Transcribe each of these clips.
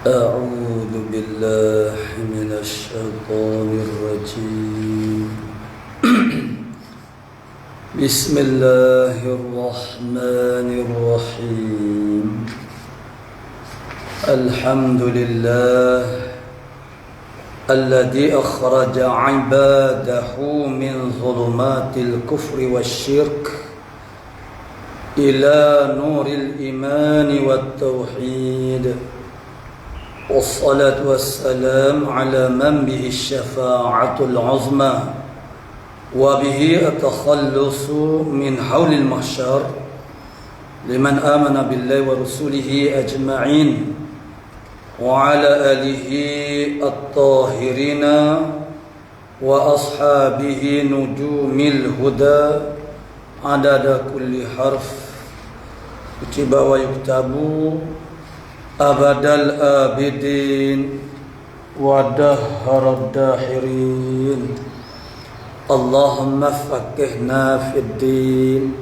أعوذ بالله من الشيطان الرجيم بسم الله الرحمن الرحيم الحمد لله الذي أخرج عباده من ظلمات الكفر والشرك إلى نور الإيمان والتوحيد والصلاة والسلام على من به الشفاعة العظمى وبه التخلص من حول المحشر لمن آمن بالله ورسوله أجمعين وعلى آله الطاهرين وأصحابه نجوم الهدى عدد كل حرف كتب ويكتب أبد الآبدين ودهر الداهرين اللهم فقهنا في الدين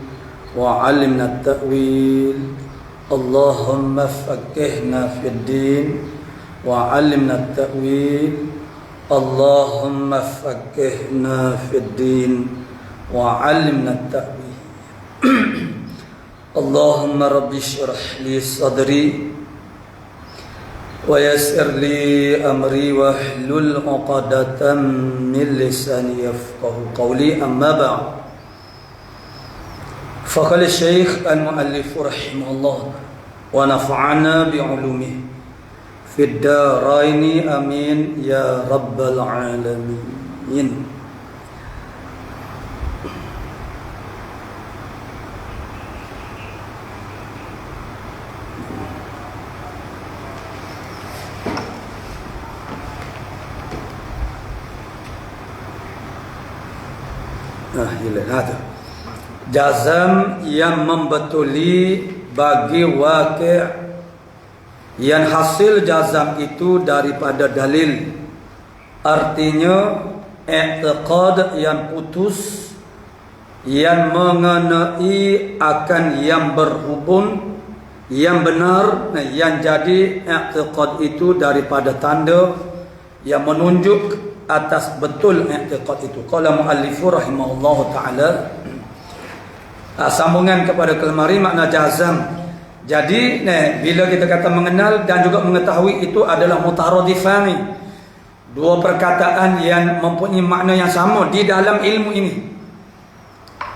وعلمنا التأويل اللهم فقهنا في الدين وعلمنا التأويل اللهم فقهنا في الدين وعلمنا التأويل اللهم رب اشرح لي صدري ويسر لي أمري واحلل عقدة من لساني يفقه قولي أما بعد فقال الشيخ المؤلف رحمه الله ونفعنا بعلومه في الدارين آمين يا رب العالمين. Jazam yang membetuli bagi waqi' yang hasil jazam itu daripada dalil, artinya i'tiqad yang putus yang mengenai akan yang berhubung yang benar, yang jadi i'tiqad itu daripada tanda yang menunjuk atas betul i'tiqad itu. Qala muallifu rahimahullahu taala, sambungan kepada kelmari makna jazam. Jadi bila kita kata mengenal dan juga mengetahui itu adalah mutaradifani, dua perkataan yang mempunyai makna yang sama di dalam ilmu ini.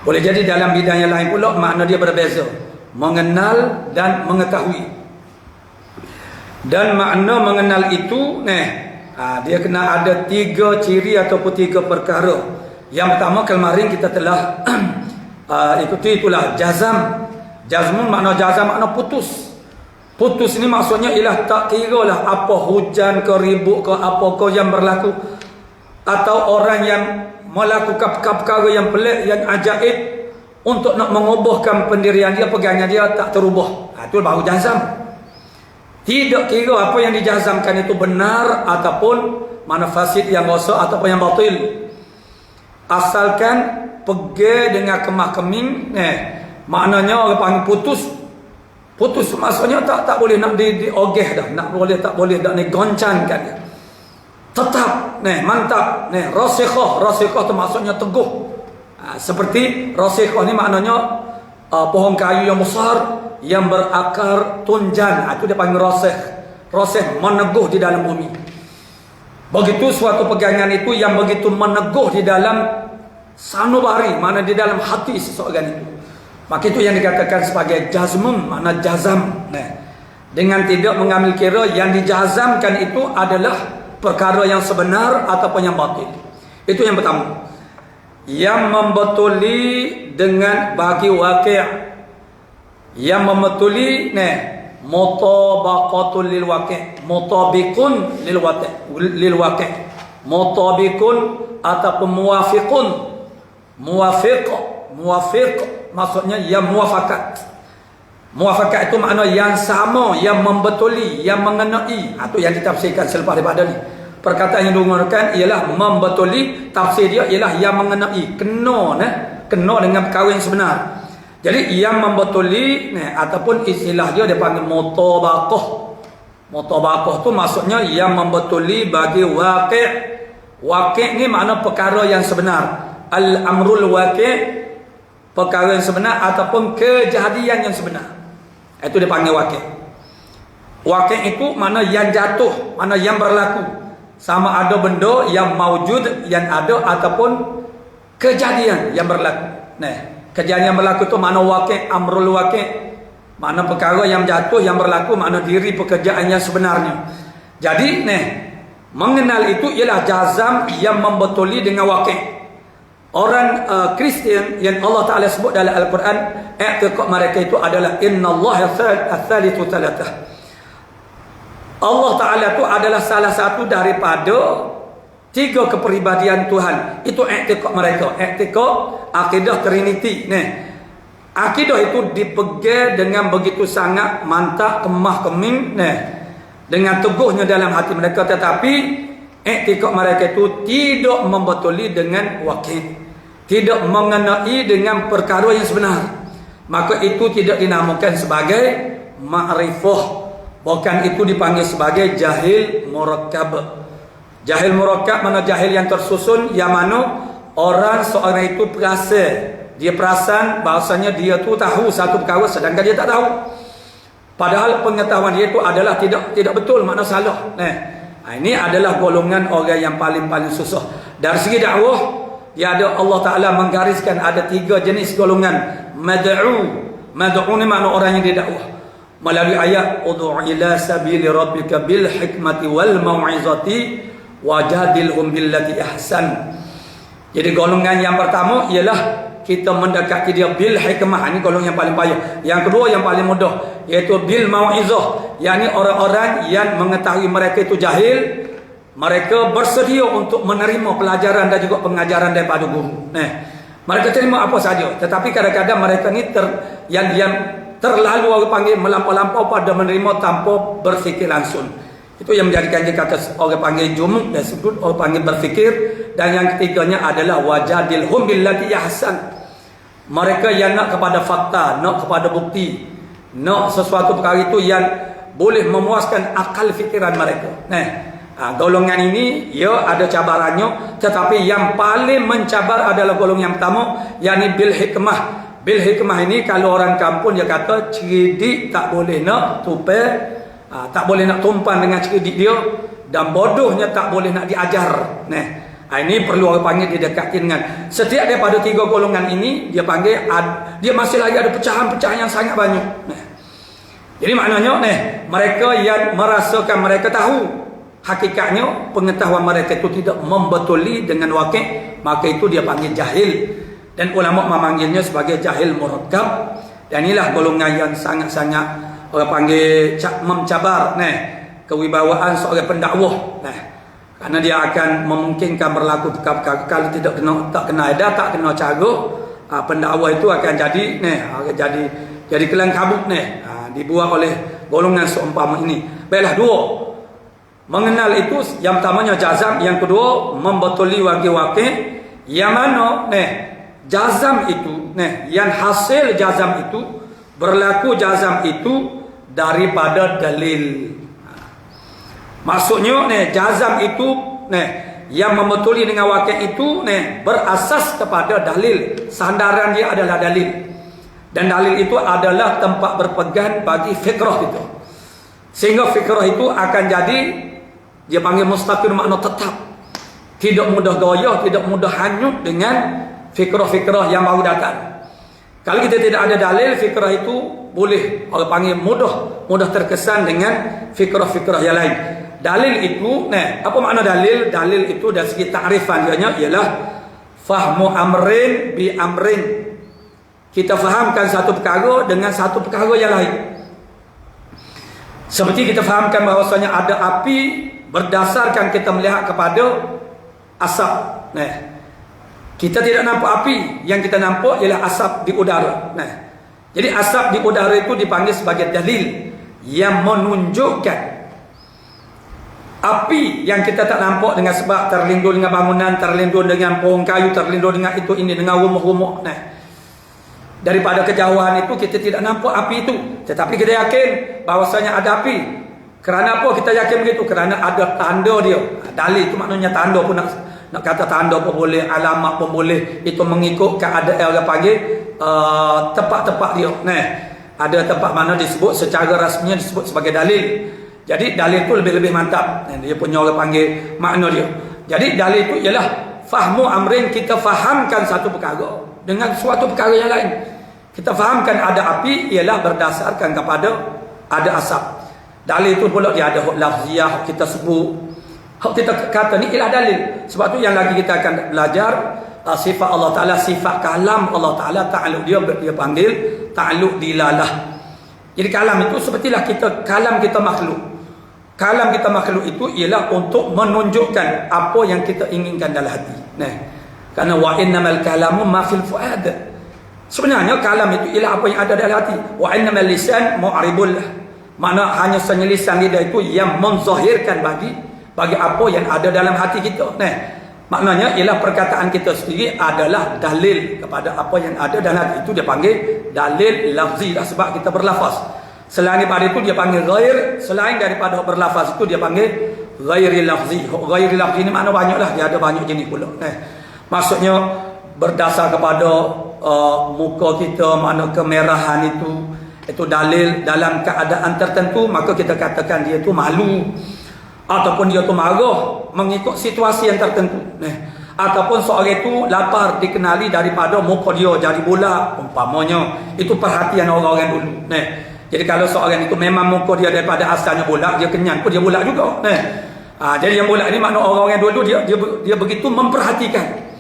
Boleh jadi dalam bidang yang lain pula makna dia berbeza, mengenal dan mengetahui. Dan makna mengenal itu dia kena ada tiga ciri ataupun tiga perkara. Yang pertama kemarin kita telah ikuti, itulah jazam. Jazmun makna jazam makna putus. Putus ni maksudnya ialah tak kira lah apa hujan ke ribut ke apa ke yang berlaku, atau orang yang melakukan perkara yang pelik yang ajaib untuk nak mengubahkan pendirian dia, pegangan dia tak terubah. Itu baru jazam. Tidak kira apa yang dijazamkan itu benar ataupun mana fasid yang rosak ataupun yang batil, asalkan pergi dengan kemah keming, maknanya orang panggil putus. Putus maksudnya tak boleh nak diogeh dah, tak boleh dah digoncangkan dia. Tetap mantap, rasikhah tu maksudnya teguh. Seperti rasikhah ni maknanya pohon kayu yang besar yang berakar tunjan, itu dia panggil rasih meneguh di dalam bumi. Begitu suatu pegangan itu yang begitu meneguh di dalam sanubari, mana di dalam hati seseorang itu, maka itu yang dikatakan sebagai jazmun, makna jazam. Dengan tidak mengambil kira yang dijazamkan itu adalah perkara yang sebenar ataupun yang batil. Itu yang pertama. Yang membetuli dengan bagi waqi', yang membetuli mutabaqatul lil waqi', mutabiqun lil waqi', mutabiqun ataupun muwafiqun. Muwafiq maksudnya yang muafakat. Muafakat itu makna yang sama, yang membetuli, yang mengenai. Itu yang ditafsirkan selepas daripada ni. Perkataan yang digunakan ialah membetuli, tafsir dia ialah yang mengenai, kena dengan perkara yang sebenar. Jadi yang membetuli ataupun istilah dia panggil mutabaqah. Mutabaqah tu maksudnya yang membetuli bagi waqi'. Waqi' ni makna perkara yang sebenar. Al-amrul waqi', perkara yang sebenar ataupun kejadian yang sebenar. Itu dipanggil waqi'. Waqi' itu mana yang jatuh, mana yang berlaku. Sama ada benda yang maujud, yang ada, ataupun kejadian yang berlaku. Nah, kejadian yang berlaku itu mana waqi', amrul waqi'. Mana perkara yang jatuh, yang berlaku, mana diri pekerjaan yang sebenarnya. Jadi, mengenal itu ialah jazam yang membetuli dengan waqi'. Orang Kristian yang Allah Ta'ala sebut dalam Al-Quran, i'tiqad mereka itu adalah innallaha ats-tsalitsu tsalatah. Allah Ta'ala itu adalah salah satu daripada 3 kepribadian Tuhan. Itu i'tiqad mereka. I'tiqad, akidah Trinity. Akidah itu dipegang dengan begitu sangat mantap, kemah keming, dengan teguhnya dalam hati mereka. Tetapi i'tiqad mereka itu tidak membetuli dengan waqi', tidak mengenai dengan perkara yang sebenar. Maka itu tidak dinamakan sebagai ma'rifah. Bukan itu dipanggil sebagai jahil murakkab. Jahil murakkab mana jahil yang tersusun, yang mana orang seorang itu perasa, dia perasan bahasanya dia tu tahu satu perkara sedangkan dia tak tahu. Padahal pengetahuan dia itu adalah tidak betul, makna salah. Ini adalah golongan orang yang paling susah. Dari segi dakwah, dia ada Allah Ta'ala menggariskan ada 3 jenis golongan. Mad'u ni makna orang yang didakwah. Melalui ayat ud'u ila sabili rabbika bil hikmati wal mau'izati wajadilhum billati ahsan. Jadi golongan yang pertama ialah kita mendekati dia bil hikmah. Ini golongan yang paling payah. Yang kedua yang paling mudah, iaitu bil mau'izah, yakni orang-orang yang mengetahui mereka itu jahil, mereka bersedia untuk menerima pelajaran dan juga pengajaran daripada guru. Mereka terima apa saja, tetapi kadang-kadang mereka ni yang terlalu orang panggil melampau-lampau pada menerima tanpa berfikir langsung. Itu yang menjadikan dia kata orang panggil jumuk dan sebut orang panggil berfikir. Dan yang ketiganya adalah wajadilhum billati ahsan. Mereka yang nak kepada fakta, nak kepada bukti, nak sesuatu perkara itu yang boleh memuaskan akal fikiran mereka. Golongan ini ya ada cabarannya, tetapi yang paling mencabar adalah golongan yang pertama, yakni bil hikmah. Bil hikmah ini kalau orang kampung dia kata cerdik tak boleh nak tupai, tak boleh nak tumpan dengan cerdik dia, dan bodohnya tak boleh nak diajar. Ini perlu orang panggil didekatkan dengan setiap daripada 3 golongan ini. Dia panggil dia masih lagi ada pecahan-pecahan yang sangat banyak. Jadi maknanya mereka yang merasakan mereka tahu, hakikatnya pengetahuan mereka itu tidak membetuli dengan waqi', maka itu dia panggil jahil. Dan ulama memanggilnya sebagai jahil murakkab. Dan inilah golongan yang sangat-sangat orang panggil mencabar kewibawaan seorang pendakwah. Karena dia akan memungkinkan berlaku perkara-perkara kalau tak kena edah, tak kena cara, pendakwah itu akan jadi kelang kabut dibuat oleh golongan seumpama ini. Baiklah, 2 mengenal itu yang pertamanya jazam, yang kedua membetuli waqi'. Yang mana jazam itu, yang hasil jazam itu, berlaku jazam itu daripada dalil. Maksudnya jazam itu yang membetuli dengan waqi' itu berasas kepada dalil. Sandaran dia adalah dalil. Dan dalil itu adalah tempat berpegang bagi fikrah itu. Sehingga fikrah itu akan jadi, dia panggil mustaqim, makna tetap. Tidak mudah goyah, tidak mudah hanyut dengan fikrah-fikrah yang baru datang. Kalau kita tidak ada dalil, fikrah itu boleh orang panggil mudah terkesan dengan fikrah-fikrah yang lain. Dalil itu, apa makna dalil? Dalil itu dari segi ta'rifan dia ialah fahmu amrin bi amrin. Kita fahamkan satu perkara dengan satu perkara yang lain. Seperti kita fahamkan bahawasanya ada api berdasarkan kita melihat kepada asap. Kita tidak nampak api, yang kita nampak ialah asap di udara. Jadi asap di udara itu dipanggil sebagai dalil yang menunjukkan api yang kita tak nampak dengan sebab terlindung dengan bangunan, terlindung dengan pohon kayu, terlindung dengan itu ini, dengan rumah-rumah. Daripada kejauhan itu kita tidak nampak api itu, tetapi kita yakin bahawasanya ada api. Kerana apa kita yakin begitu? Kerana ada tanda dia. Dalil itu maknanya tanda pun nak kata tanda pun boleh, alamat pun boleh. Itu mengikut keadaan orang panggil tempat-tempat dia. Nah, ada tempat mana disebut secara rasminya disebut sebagai dalil. Jadi dalil itu lebih-lebih mantap. Dia punya orang panggil makna dia. Jadi dalil itu ialah fahmu amrin, kita fahamkan satu perkara dengan suatu perkara yang lain. Kita fahamkan ada api ialah berdasarkan kepada ada asap. Dalil itu pula dia ada hak lafziah, kita sebut. Hak kita kata ni ialah dalil. Sebab tu yang lagi kita akan belajar sifat Allah Ta'ala, sifat kalam Allah Ta'ala, ta'aluk dia panggil ta'aluk dilalah. Jadi kalam itu sepertilah kalam kita makhluk. Kalam kita makhluk itu ialah untuk menunjukkan apa yang kita inginkan dalam hati. Nah, kerana wa innamal kalamu ma fil fuad. Sebenarnya kalam itu ialah apa yang ada dalam hati. Wa innamal lisan mu'ribul. Makna hanya sahaja lisan lidah itu yang menzahirkan bagi apa yang ada dalam hati kita. Nah, maknanya ialah perkataan kita sendiri adalah dalil kepada apa yang ada dalam hati. Itu dia panggil dalil lafzi lah, sebab kita berlafaz. Selain daripada itu dia panggil ghair. Selain daripada berlafaz itu dia panggil ghairi lafzi. Ghairi lafzi ni makna banyak lah, dia ada banyak jenis pula. Nah, maksudnya berdasar kepada muka kita, makna kemerahan itu dalil dalam keadaan tertentu, maka kita katakan dia tu malu, ataupun dia tu marah mengikut situasi yang tertentu. Ataupun seorang itu lapar dikenali daripada muka dia jadi bola umpamanya. Itu perhatian orang-orang dulu. Jadi kalau seorang itu memang muka dia daripada asalnya bola, dia kenyang pun dia bola juga. Jadi yang bola ni makna orang-orang dulu dia begitu memperhatikan.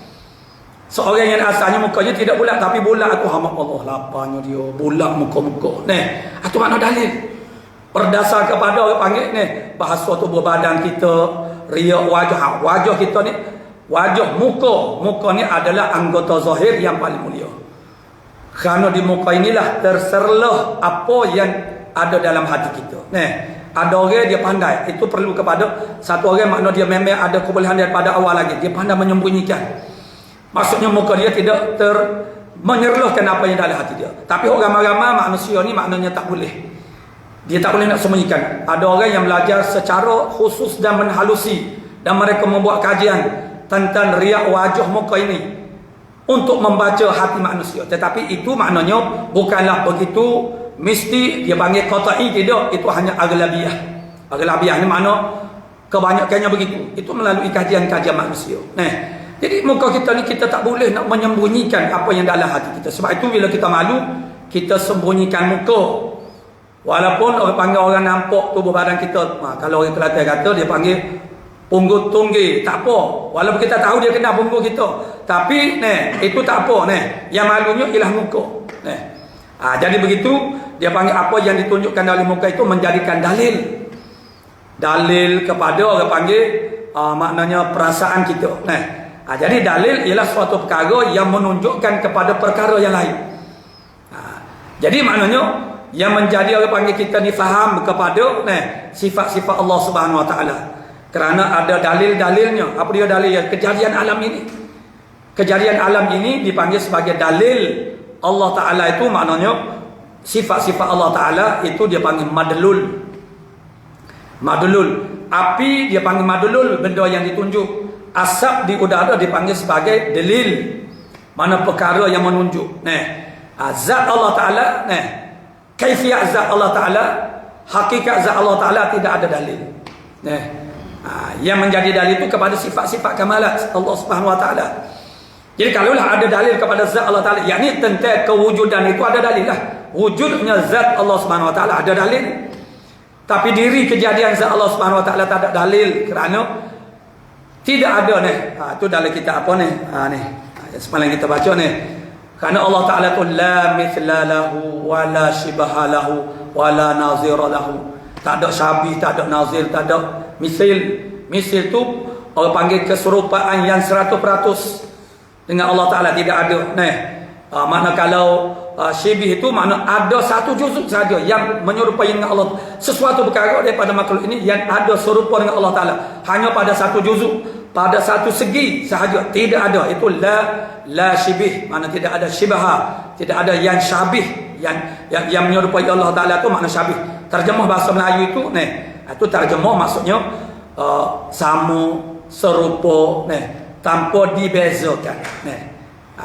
Seorang yang asalnya mukanya tidak bulat tapi bulat, aku hamba Allah laparnya dia bulat muka-muka. Itu makna dalil. Berdasar kepada orang panggil bahasa tubuh badan kita, riak wajah kita ni, wajah muka ni adalah anggota zahir yang paling mulia. Kerana di muka inilah terserlah apa yang ada dalam hati kita. Ada orang dia pandai, itu perlu kepada satu orang, makna dia memang ada kebolehan daripada awal lagi, dia pandai menyembunyikan. Maksudnya muka dia tidak menyerlahkan apa yang dalam hati dia. Tapi orang ramai manusia ni maknanya tak boleh. Dia tak boleh nak sembunyikan. Ada orang yang belajar secara khusus dan menhalusi, dan mereka membuat kajian tentang riak wajah muka ini untuk membaca hati manusia. Tetapi itu maknanya bukanlah begitu mesti dia panggil qata'i, tidak. Itu hanya aghlabiyah. Aghlabiyah ni makna kebanyakannya begitu. Itu melalui kajian-kajian manusia. Jadi muka kita ni kita tak boleh nak menyembunyikan apa yang dalam hati kita. Sebab itu bila kita malu, kita sembunyikan muka. Walaupun orang panggil orang nampak tubuh badan kita. Kalau orang Kelantan kata dia panggil punggut tunggil, tak apa. Walaupun kita tahu dia kena punggut kita. Tapi itu tak apa. Yang malunya ialah muka. Jadi begitu dia panggil apa yang ditunjukkan dalam muka itu menjadikan dalil. Dalil kepada orang panggil maknanya perasaan kita. Jadi dalil ialah suatu perkara yang menunjukkan kepada perkara yang lain. Jadi maknanya yang menjadi orang panggil kita ni faham kepada sifat-sifat Allah Subhanahu Wa Taala. Kerana ada dalil-dalilnya. Apa dia dalil? Kejadian alam ini. Kejadian alam ini dipanggil sebagai dalil Allah Taala. Itu maknanya sifat-sifat Allah Taala itu dia panggil madlul. Madlul. Api dia panggil madlul, benda yang ditunjuk. Asap di udara dipanggil sebagai dalil, mana perkara yang menunjuk. Zat Allah Ta'ala, kaifiat zat Allah Ta'ala, hakikat zat Allah Ta'ala tidak ada dalil. Yang menjadi dalil itu kepada sifat-sifat kamalat Allah Subhanahu Wa Ta'ala. Jadi kalaulah ada dalil kepada zat Allah Ta'ala, yakni tentang kewujudan itu ada dalil lah. Wujudnya zat Allah Subhanahu Wa Ta'ala ada dalil. Tapi diri kejadian zat Allah Subhanahu Wa Ta'ala tak ada dalil, kerana tidak ada itu dalam kitab apa semalam kita baca kerana Allah Ta'ala tu la mithla lahu wa la shibaha lahu wa la nazira lahu. Tak ada syabih, tak ada nazir, tak ada misil. Misil tu orang panggil keserupaan yang 100% dengan Allah Ta'ala, tidak ada. Makna kalau syibih itu makna ada satu juzuk saja yang menyerupai dengan Allah. Sesuatu perkara daripada makhluk ini yang ada serupa dengan Allah Ta'ala hanya pada satu juzuk, pada satu segi sahaja, tidak ada. Itu la syibih, makna tidak ada syibaha, tidak ada yang syabih, yang menyerupai Allah Ta'ala itu makna syabih. Terjemah bahasa Melayu itu Itu terjemah maksudnya sama, serupa, tanpa dibezakan.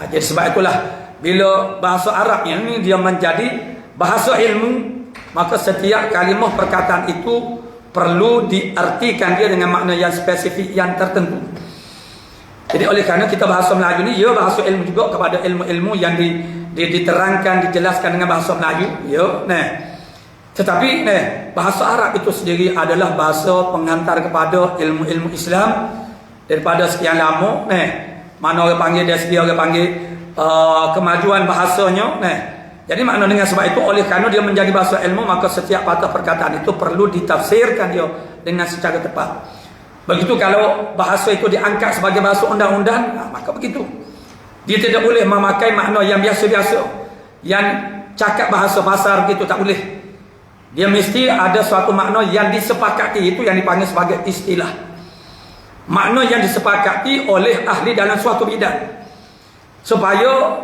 Jadi sebab itulah bila bahasa Arab ini dia menjadi bahasa ilmu, maka setiap kalimah perkataan itu perlu diartikan dia dengan makna yang spesifik yang tertentu. Jadi oleh kerana kita bahasa Melayu ni ya bahasa ilmu juga kepada ilmu-ilmu yang diterangkan, dijelaskan dengan bahasa Melayu, ya. Tetapi bahasa Arab itu sendiri adalah bahasa pengantar kepada ilmu-ilmu Islam daripada sekian lama. Mana orang panggil dari segi orang panggil kemajuan bahasanya. Jadi makna dengan sebab itu oleh kerana dia menjadi bahasa ilmu, maka setiap patah perkataan itu perlu ditafsirkan dia dengan secara tepat. Begitu kalau bahasa itu diangkat sebagai bahasa undang-undang, maka begitu. Dia tidak boleh memakai makna yang biasa-biasa, yang cakap bahasa pasar begitu, tak boleh. Dia mesti ada suatu makna yang disepakati, itu yang dipanggil sebagai istilah. Makna yang disepakati oleh ahli dalam suatu bidang. Supaya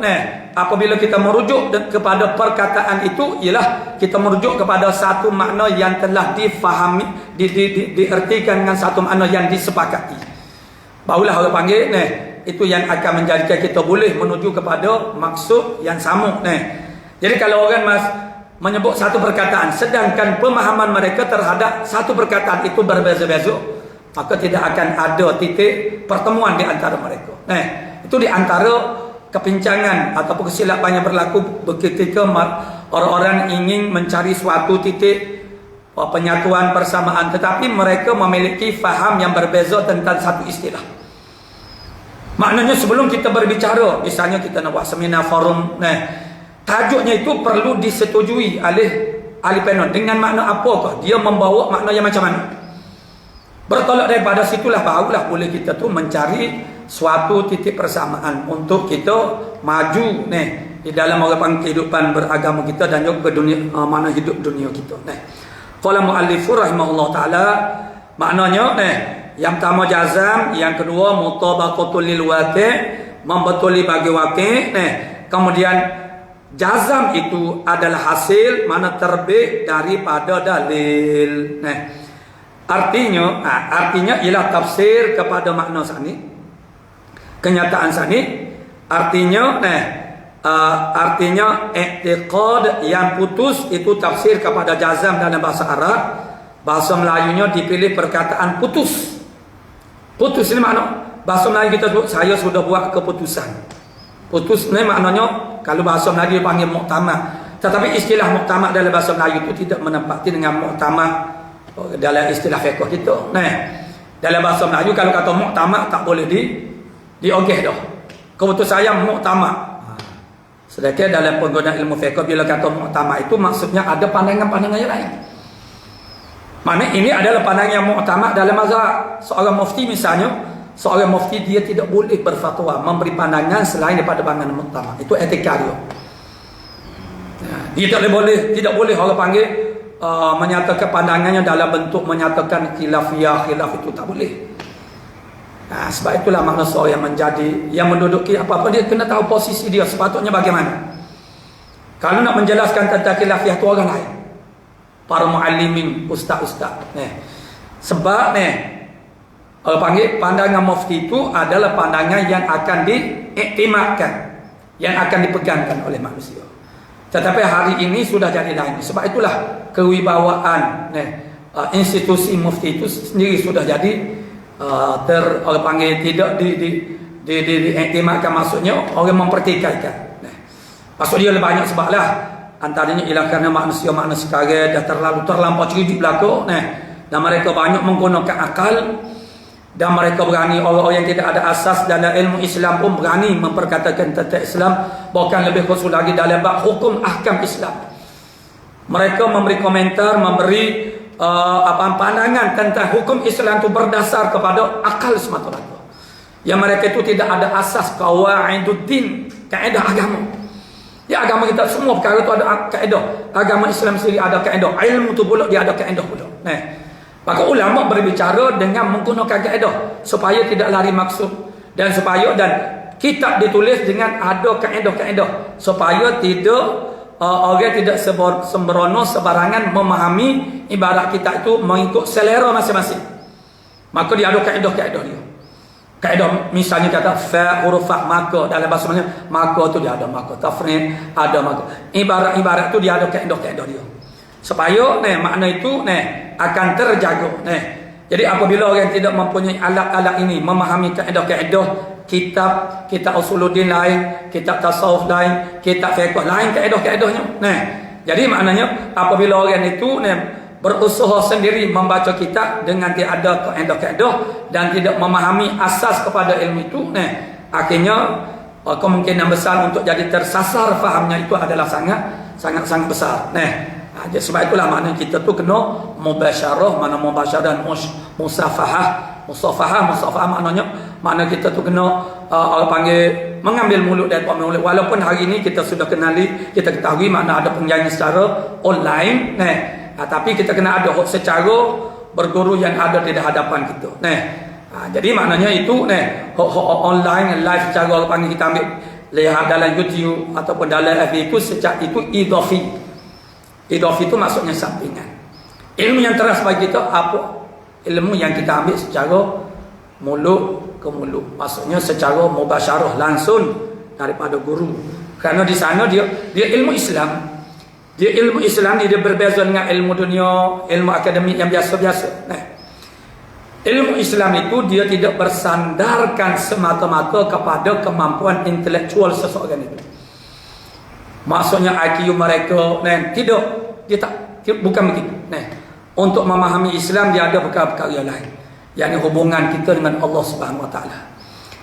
apabila kita merujuk kepada perkataan itu, ialah kita merujuk kepada satu makna yang telah difahami, diartikan dengan satu makna yang disepakati. Barulah orang panggil itu yang akan menjadikan kita boleh menuju kepada maksud yang sama. Jadi kalau orang menyebut satu perkataan sedangkan pemahaman mereka terhadap satu perkataan itu berbeza-beza, maka tidak akan ada titik pertemuan di antara mereka. Itu di antara kepincangan ataupun kesilapan yang berlaku ketika orang-orang ingin mencari suatu titik penyatuan persamaan, tetapi mereka memiliki faham yang berbeza tentang satu istilah. Maknanya sebelum kita berbicara, misalnya kita nak buat seminar forum, tajuknya itu perlu disetujui oleh ahli panel dengan makna apakah, dia membawa makna yang macam mana. Bertolak daripada situlah barulah boleh kita tu mencari suatu titik persamaan untuk kita maju di dalam orang kehidupan beragama kita dan juga dunia, mana hidup dunia kita. Qala muallifur rahimahullah taala, maknanya yang pertama jazam, yang kedua mutabaqatul lil waqi', membetuli bagi waqi'. Kemudian jazam itu adalah hasil mana terbit daripada dalil. Artinya ialah tafsir kepada makna sani, kenyataan sani. Artinya i'tiqad yang putus itu tafsir kepada jazam dalam bahasa Arab. Bahasa Melayunya dipilih perkataan putus. Putus ini makna bahasa Melayu kita sebut saya sudah buat keputusan. Putus ini maknanya kalau bahasa Melayu dipanggil muktamad. Tetapi istilah muktamad dalam bahasa Melayu itu tidak menempati dengan muktamad dalam istilah fiqh kita. Dalam bahasa Melayu kalau kata muktamad tak boleh diogeh dah. Keputusan saya muktamad. Sedangkan dalam penggunaan ilmu fiqh bila kata muktamad itu maksudnya ada pandangan-pandangan yang lain. Mana ini adalah pandangan yang muktamad dalam mazhab. Seorang mufti misalnya, seorang mufti dia tidak boleh berfatwa memberi pandangan selain daripada pandangan muktamad. Itu etika dia. Dia tidak boleh orang panggil menyatakan pandangannya dalam bentuk menyatakan khilafiyah, khilaf itu tak boleh. Sebab itulah makna seorang yang menduduki apa-apa dia kena tahu posisi dia sepatutnya bagaimana. Kalau nak menjelaskan tentang khilafiyah itu orang lain, para muallimin, ustaz-ustaz. Sebab orang panggil pandangan mufti itu adalah pandangan yang akan diiktimadkan, yang akan dipegangkan oleh manusia. Tetapi hari ini sudah jadi lain. Sebab itulah kewibawaan institusi mufti itu sendiri sudah jadi orang panggil tidak diiktimadkan, maksudnya orang mempertikaikan. Maksud dia banyak sebab lah. Antaranya ialah kerana manusia sekarang dah terlampau cerdik belaka, dan mereka banyak menggunakan akal, dan mereka berani, orang-orang yang tidak ada asas dalam ilmu Islam pun berani memperkatakan tentang Islam, bahkan lebih khusus lagi dalam bab hukum ahkam Islam. Mereka memberi komentar, memberi pandangan tentang hukum Islam itu berdasar kepada akal semata-mata. Yang mereka itu tidak ada asas qawaiduddin, kaedah agama. Ya, agama kita semua perkara itu ada kaedah. Agama Islam sendiri ada kaedah. Ilmu tu pula dia ada kaedah pula. Maka ulama berbicara dengan menggunakan kaedah supaya tidak lari maksud, dan supaya kitab ditulis dengan ada kaedah-kaedah supaya tidak orang tidak sembrono sebarangan memahami ibarat kita itu mengikut selera masing-masing. Maka dia ada kaedah-kaedah dia. Kaedah misalnya kata fa huruf fa maka dalam bahasa Melayu maka tu dia ada maka tafrid ada maka ibarat-ibarat tu dia ada kaedah-kaedah dia. Supaya makna itu akan terjaga. Jadi apabila orang tidak mempunyai alat-alat ini memahami kaedah-kaedah kitab usuluddin lain, kitab tasawuf lain, kitab fiqh lain kaedah-kaedahnya. Jadi maknanya apabila orang itu berusaha sendiri membaca kitab dengan tidak ada kaedah-kaedah dan tidak memahami asas kepada ilmu itu, akhirnya kemungkinan besar untuk jadi tersasar fahamnya itu adalah sangat besar. Jadi sebab itulah maknanya kita tu kena mubasyarah, mana mubasyarah dan musafahah makna kita tu kena orang panggil mengambil mulut dari mulut. Walaupun hari ini kita sudah kita ketahui makna ada pengajian secara online, tapi kita kena ada secara berguru yang ada di hadapan kita. Jadi maknanya itu online live secara orang panggil kita ambil lihat dalam YouTube ataupun dalam FB itu sejak itu idafi. Idafi itu maksudnya sampingan. Ilmu yang teras bagi kita apa? Ilmu yang kita ambil secara mulut ke mulut. Maksudnya secara mubasyarah langsung daripada guru. Kerana di sana dia ilmu Islam. Dia ilmu Islam dia berbeza dengan ilmu dunia, ilmu akademik yang biasa-biasa. Ilmu Islam itu dia tidak bersandarkan semata-mata kepada kemampuan intelektual seseorang itu. Maksudnya IQ mereka tidak, bukan begitu. Untuk memahami Islam dia ada perkara-perkara lain, yakni hubungan kita dengan Allah Subhanahu Wa Taala.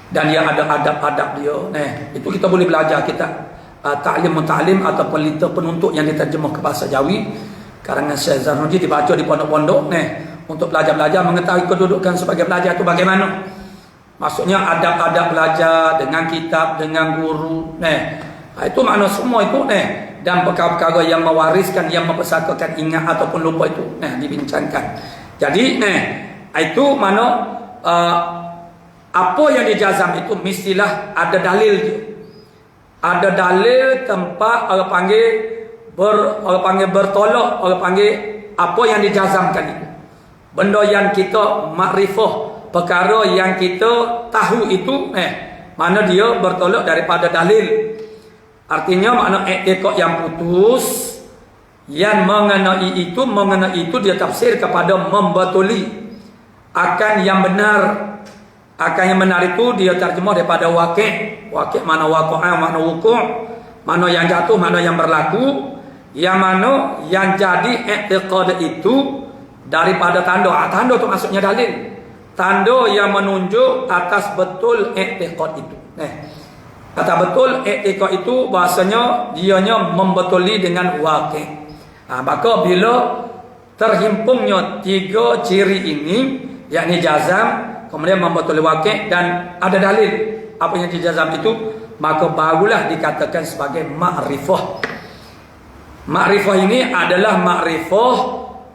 Dan dia ada adab-adab dia. Itu kita boleh belajar kita ta'lim ataupun literatur penuntut yang diterjemah ke bahasa Jawi karangan Syekh Zarnuji dibaca di pondok-pondok untuk belajar-belajar mengetahui kedudukan sebagai pelajar itu bagaimana. Maksudnya adab-adab belajar dengan kitab, dengan guru. Itu makna semua itu dan perkara-perkara yang mewariskan, yang mempersatukan ingat ataupun lupa itu dibincangkan. Jadi itu mana apa yang dijazam itu mestilah ada dalil dia. Ada dalil tempat orang panggil bertolak, orang panggil apa yang dijazamkan itu. Benda yang kita makrifah, perkara yang kita tahu itu mana dia bertolak daripada dalil. Artinya makna i'tiqad yang putus yang mengenai itu dia tafsir kepada membatuli akan yang benar. Akan yang benar itu dia terjemah daripada waqi'. Waqi' mana waqa'ah, mana wuku', mana yang jatuh, mana yang berlaku, yang mana yang jadi i'tiqad itu daripada tanda. Tanda itu maksudnya dalil. Tanda yang menunjuk atas betul i'tiqad itu. Kata betul i'tiqad itu bahasanya dianya membetuli dengan waqi'. Maka bila terhimpunnya tiga ciri ini, yakni jazam, kemudian membetuli waqi' dan ada dalil apa yang dijazam itu, maka barulah dikatakan sebagai ma'rifah. Ma'rifah ini adalah ma'rifah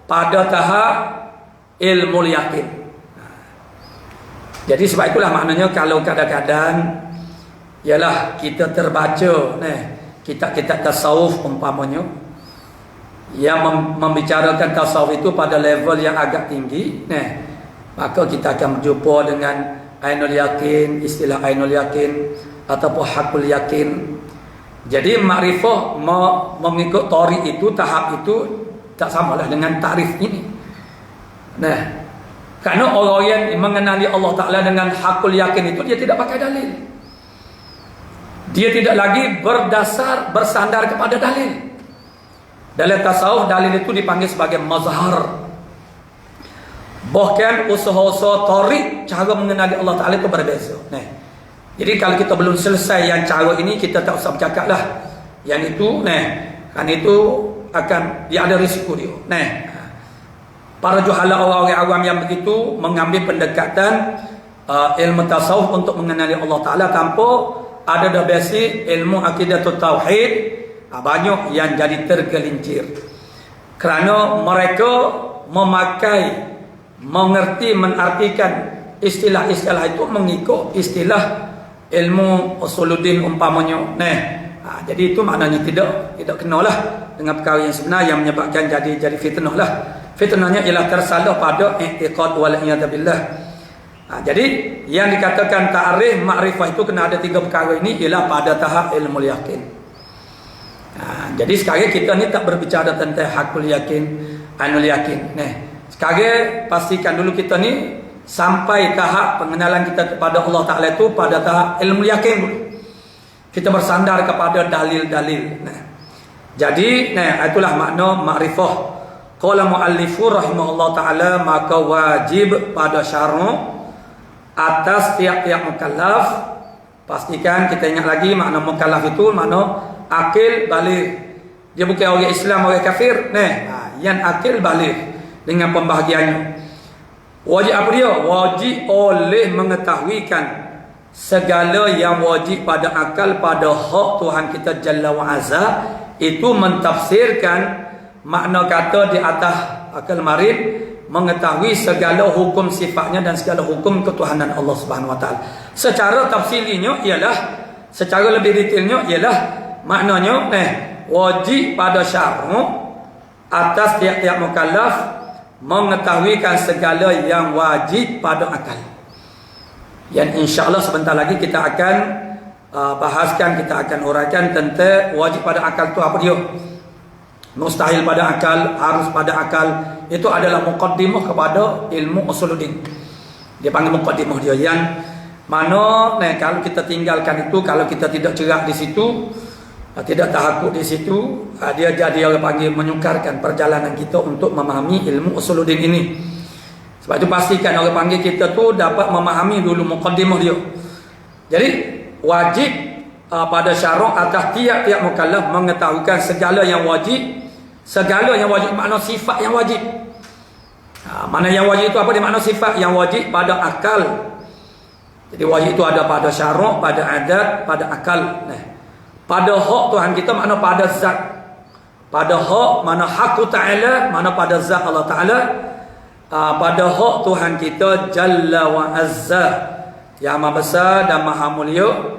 pada tahap ilmu yakin. Jadi sebab itulah maknanya kalau kadang-kadang ialah kita terbaca kitab-kitab tasawuf umpamanya yang membicarakan tasawuf itu pada level yang agak tinggi, maka kita akan berjumpa dengan ainul yakin, istilah ainul yakin ataupun hakul yakin. Jadi makrifah mengikut tarik itu, tahap itu tak samalah dengan tarif ini. Karena orang yang mengenali Allah Ta'ala dengan hakul yakin itu dia tidak pakai dalil. Dia tidak lagi bersandar kepada dalil. Dalam tasawuf dalil itu dipanggil sebagai mazhar. Bahkan usaha-usaha tarik cara mengenali Allah Ta'ala itu berbeza. Jadi kalau kita belum selesai yang cara ini, kita tak usah bercakap lah. Yang itu, kan itu akan dia ada risiko dia. Para juhala orang-orang awam yang begitu mengambil pendekatan ilmu tasawuf untuk mengenali Allah Ta'ala tanpa ada dah basic ilmu akidatul tauhid, banyak yang jadi tergelincir. Kerana mereka mengerti, menartikan istilah-istilah itu mengikut istilah ilmu usuluddin umpamanya. Jadi itu maknanya tidak kenalah dengan perkara yang sebenar yang menyebabkan jadi fitnah lah. Fitnahnya ialah tersalah pada i'tiqad wal iyad billah. Jadi yang dikatakan ta'rif ma'rifah itu kena ada 3 perkara ini ialah pada tahap ilmu yakin. Jadi sekarang kita ni tak berbicara tentang hakul yakin, ainul yakin. Sekarang pastikan dulu kita ni sampai tahap pengenalan kita kepada Allah Ta'ala itu pada tahap ilmu yakin dulu. Kita bersandar kepada dalil-dalil. Jadi itulah makna ma'rifah. Qala muallifu rahimahullah ta'ala, maka wajib pada syara' atas tiap-tiap mukallaf. Pastikan kita ingat lagi makna mukallaf itu makna akil baligh. Dia bukan orang Islam, orang kafir. Yang akil baligh dengan pembahagiannya. Wajib apa dia? Wajib oleh mengetahuikan segala yang wajib pada akal, pada hak Tuhan kita Jalla wa Azza. Itu mentafsirkan makna kata di atas akal marid, mengetahui segala hukum sifatnya dan segala hukum ketuhanan Allah Subhanahu wa taala. Secara tafsilinya ialah, secara lebih detailnya ialah maknanya wajib pada syara' atas tiap-tiap mukallaf mengetahuikan segala yang wajib pada akal. Yang insya-Allah sebentar lagi kita akan bahaskan, kita akan uraikan tentang wajib pada akal itu apa dia. Mustahil pada akal, harus pada akal, itu adalah muqaddimah kepada ilmu usuluddin. Dia panggil muqaddimah dia yang mana kalau kita tinggalkan itu, kalau kita tidak cerak di situ, tidak tahakuk di situ, dia jadi orang panggil menyukarkan perjalanan kita untuk memahami ilmu usuluddin ini. Sebab itu pastikan orang panggil kita tu dapat memahami dulu muqaddimah dia. Jadi wajib pada syarak atas tiap-tiap mukallaf mengetahukan segala yang wajib. Segala yang wajib makna sifat yang wajib. Mana yang wajib itu apa dia makna sifat yang wajib pada akal. Jadi wajib itu ada pada syarak, pada adat, pada akal. Pada hak Tuhan kita makna pada zat. Pada hak mana hak Ta'ala, mana pada zat Allah Ta'ala. Pada hak Tuhan kita Jalla wa Azza, yang maha besar dan maha mulia.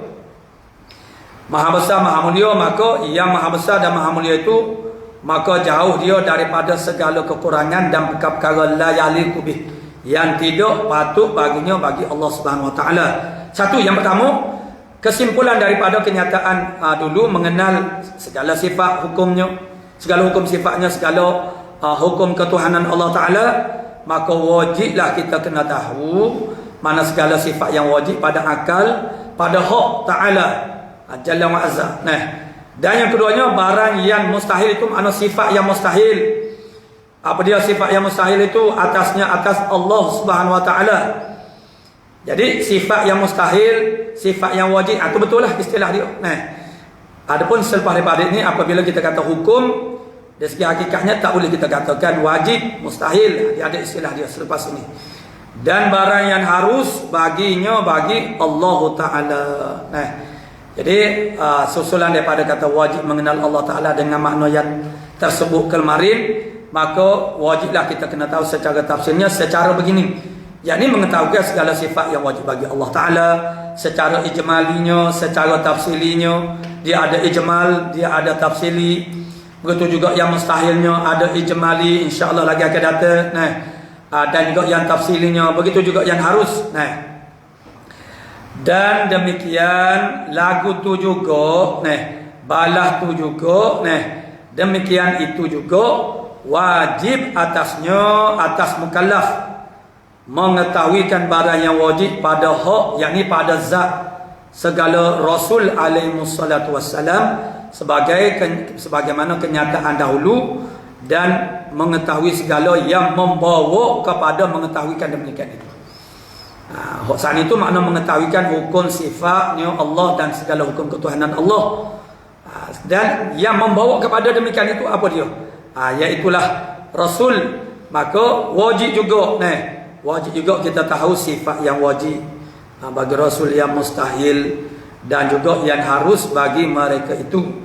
Maha besar, maha mulia, maka yang maha besar dan maha mulia itu maka jauh dia daripada segala kekurangan dan perkara la yaliqu bih, yang tidak patut baginya bagi Allah Subhanahu wa taala. Satu, yang pertama, kesimpulan daripada kenyataan dulu mengenal segala sifat hukumnya, segala hukum sifatnya, segala hukum ketuhanan Allah Ta'ala, maka wajiblah kita kena tahu mana segala sifat yang wajib pada akal, pada hak Ta'ala Jalla wa Azza. Dan yang keduanya, barang yang mustahil itu makna sifat yang mustahil. Apa dia sifat yang mustahil itu? Atasnya atas Allah Subhanahu wa taala. Jadi sifat yang mustahil, sifat yang wajib, itu betul lah istilah dia. Adapun selepas daripada ini, apabila kita kata hukum, dari segi hakikatnya tak boleh kita katakan wajib, mustahil. Dia ada istilah dia selepas ini. Dan barang yang harus baginya bagi Allah Ta'ala. Jadi susulan daripada kata wajib mengenal Allah Ta'ala dengan makna yang tersebut kemarin, maka wajiblah kita kena tahu secara tafsirnya secara begini, yakni mengetahui segala sifat yang wajib bagi Allah Ta'ala secara ijmalinya, secara tafsilinya. Dia ada ijmal, dia ada tafsili. Begitu juga yang mustahilnya ada ijmali, insya-Allah lagi akan datang. Dan juga yang tafsilinya, begitu juga yang harus. Dan demikian lagu tu juga, balah tu juga, demikian itu juga wajib atasnya, atas mukallaf mengetahuikan barang yang wajib pada hak, yakni pada zat segala Rasul alaihi wassalatu wassalam sebagaimana kenyataan dahulu, dan mengetahui segala yang membawa kepada mengetahuikan demikian itu. Hak saat itu makna mengetahuikan hukum sifatnya Allah dan segala hukum ketuhanan Allah. Dan yang membawa kepada demikian itu apa dia? Iaitulah Rasul. Maka wajib juga, wajib juga kita tahu sifat yang wajib bagi Rasul, yang mustahil dan juga yang harus bagi mereka itu.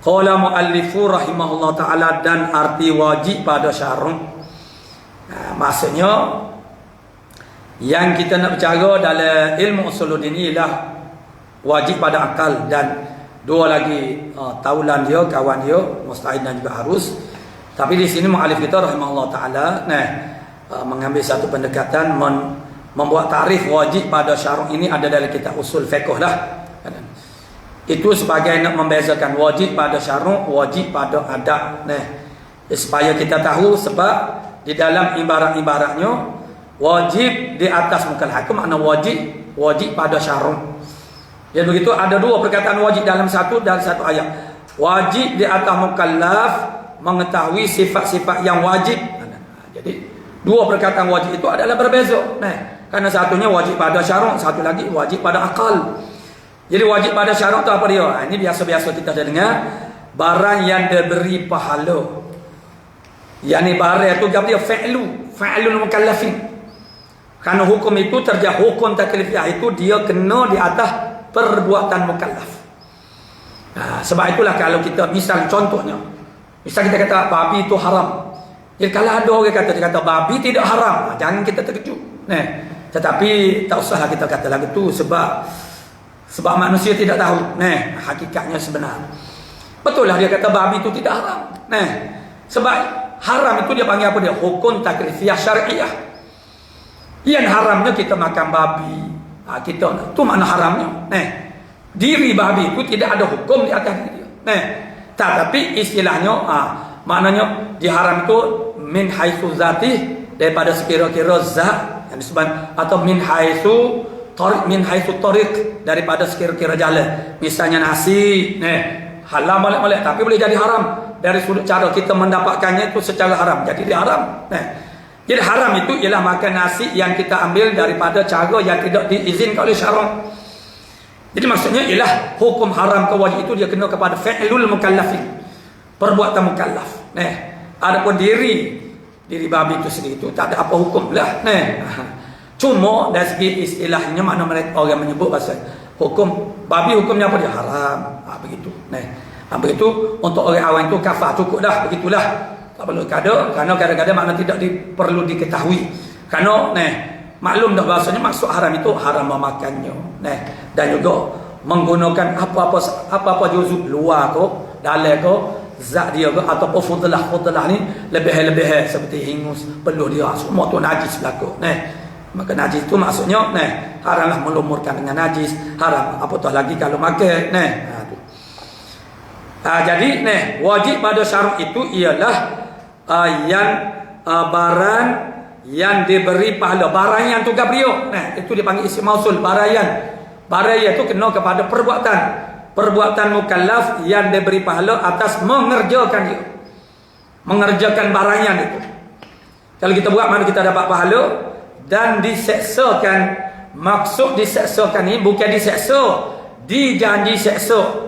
Qala muallifu rahimahullah ta'ala, dan arti wajib pada syarak, maksudnya yang kita nak bicara dalam ilmu usuluddin ialah wajib pada akal. Dan Dua lagi taulan dia, kawan dia, mustahil dan juga harus. Tapi di sini mu'alif kita rahimahullah ta'ala mengambil satu pendekatan membuat tarif wajib pada syaruk ini ada dalam kitab usul fiqh lah. Itu sebagai nak membezakan wajib pada syaruk, wajib pada adab. Supaya kita tahu, sebab di dalam ibarat-ibaratnya wajib di atas mukallaf itu makna wajib pada syaruk. Jadi begitu, ada dua perkataan wajib dalam satu ayat. Wajib di atas mukallaf mengetahui sifat-sifat yang wajib. Jadi dua perkataan wajib itu adalah berbeza. Karena satunya wajib pada syaruk, satu lagi wajib pada akal. Jadi wajib pada syaruk itu apa dia? Ini biasa-biasa kita dah dengar, barang yang diberi pahala. Yani barang itu dia fa'lul mukallafin. Karena hukum itu terjadi hukum taklifiyah itu dia kena di atas perbuatan mukallaf. Sebab itulah kalau kita misal contohnya, misal kita kata babi itu haram. Jadi kalau ada orang dia kata babi tidak haram, jangan kita terkejut. Tetapi tak usahlah kita kata lagu tu sebab manusia tidak tahu hakikatnya sebenar. Betul lah dia kata babi itu tidak haram. Sebab haram itu dia panggil apa dia? Hukum taklifiyah syariah. Yang haramnya kita makan babi. Kita tu makna haramnya. Diri babi itu tidak ada hukum di atas diri dia. Tapi istilahnya maknanya diharam itu min haitsu zatih, daripada sekira-kira zat yang disebut, atau min haitsu tariq, daripada sekira-kira jalan. Misalnya nasi halal molek-molek tapi boleh jadi haram dari sudut cara kita mendapatkannya itu secara haram, jadi dia haram. Jadi haram itu ialah makan nasi yang kita ambil daripada cara yang tidak diizinkan oleh syarak. Jadi maksudnya ialah hukum haram ke wajib itu dia kena kepada fi'lul mukallafin, perbuatan mukallaf. Adapun diri babi itu sendiri itu tak ada apa hukum lah. Cuma dari segi istilahnya makna mereka orang menyebut bahasa hukum babi hukumnya apa dia? Haram. Begitu. Begitu untuk orang awam itu kafar, cukup dah, begitulah. Tak perlu karena kadang-kadang makna tidak perlu diketahui. Karena maklum dah bahasanya maksud haram itu haram memakannya. Dan juga menggunakan apa-apa juzuk luar ko, dalam ko, zat dia ko, ataupun fudlah ni lebih-lebih seperti hingus, peluh dia, semua tu najis berlaku. Maka najis itu maksudnya haramlah melumurkan dengan najis, haram apatah lagi kalau makan. Jadi wajib pada syaruk itu ialah yang barang yang diberi pahala, barang yang tugas beliau. Itu dipanggil isim mausul, barang itu kena kepada perbuatan mukallaf yang diberi pahala atas mengerjakan barang yang itu. Kalau kita buat mana kita dapat pahala dan diseksakan. Maksud diseksakan ini bukan diseksa, dijanji seksa.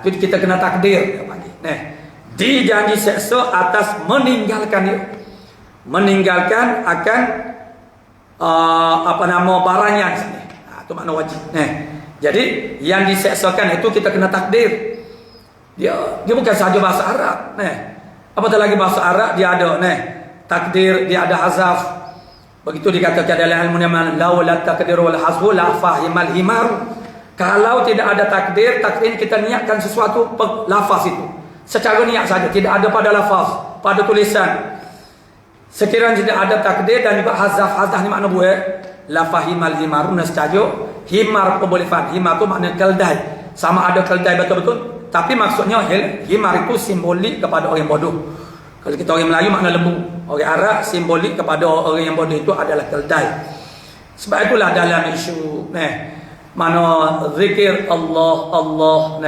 Itu kita kena takdir dia panggil. Dijanji seksa atas meninggalkan akan barangnya di sini. Itu makna wajib. Jadi yang diseksakan itu kita kena takdir. Dia bukan sahaja bahasa Arab. Apatah lagi bahasa Arab dia ada takdir, dia ada hazaf. Begitu dikatakan dalam ilmu nama laula takdir wal hazfu la fahimal himar. Kalau tidak ada takdir kita niatkan sesuatu lafaz itu secara niat saja, tidak ada pada lafaz, pada tulisan. Sekiranya tidak ada takdir dan juga hazaf ni makna buat la fahimal himarun saja. Himar boleh faham. Himar tu makna keldai. Sama ada keldai betul-betul, tapi maksudnya himar itu simbolik kepada orang bodoh. Kalau kita orang Melayu makna lembu, orang Arab simbolik kepada orang yang bodoh itu adalah keldai. Sebab itulah dalam isu mana zikir Allah.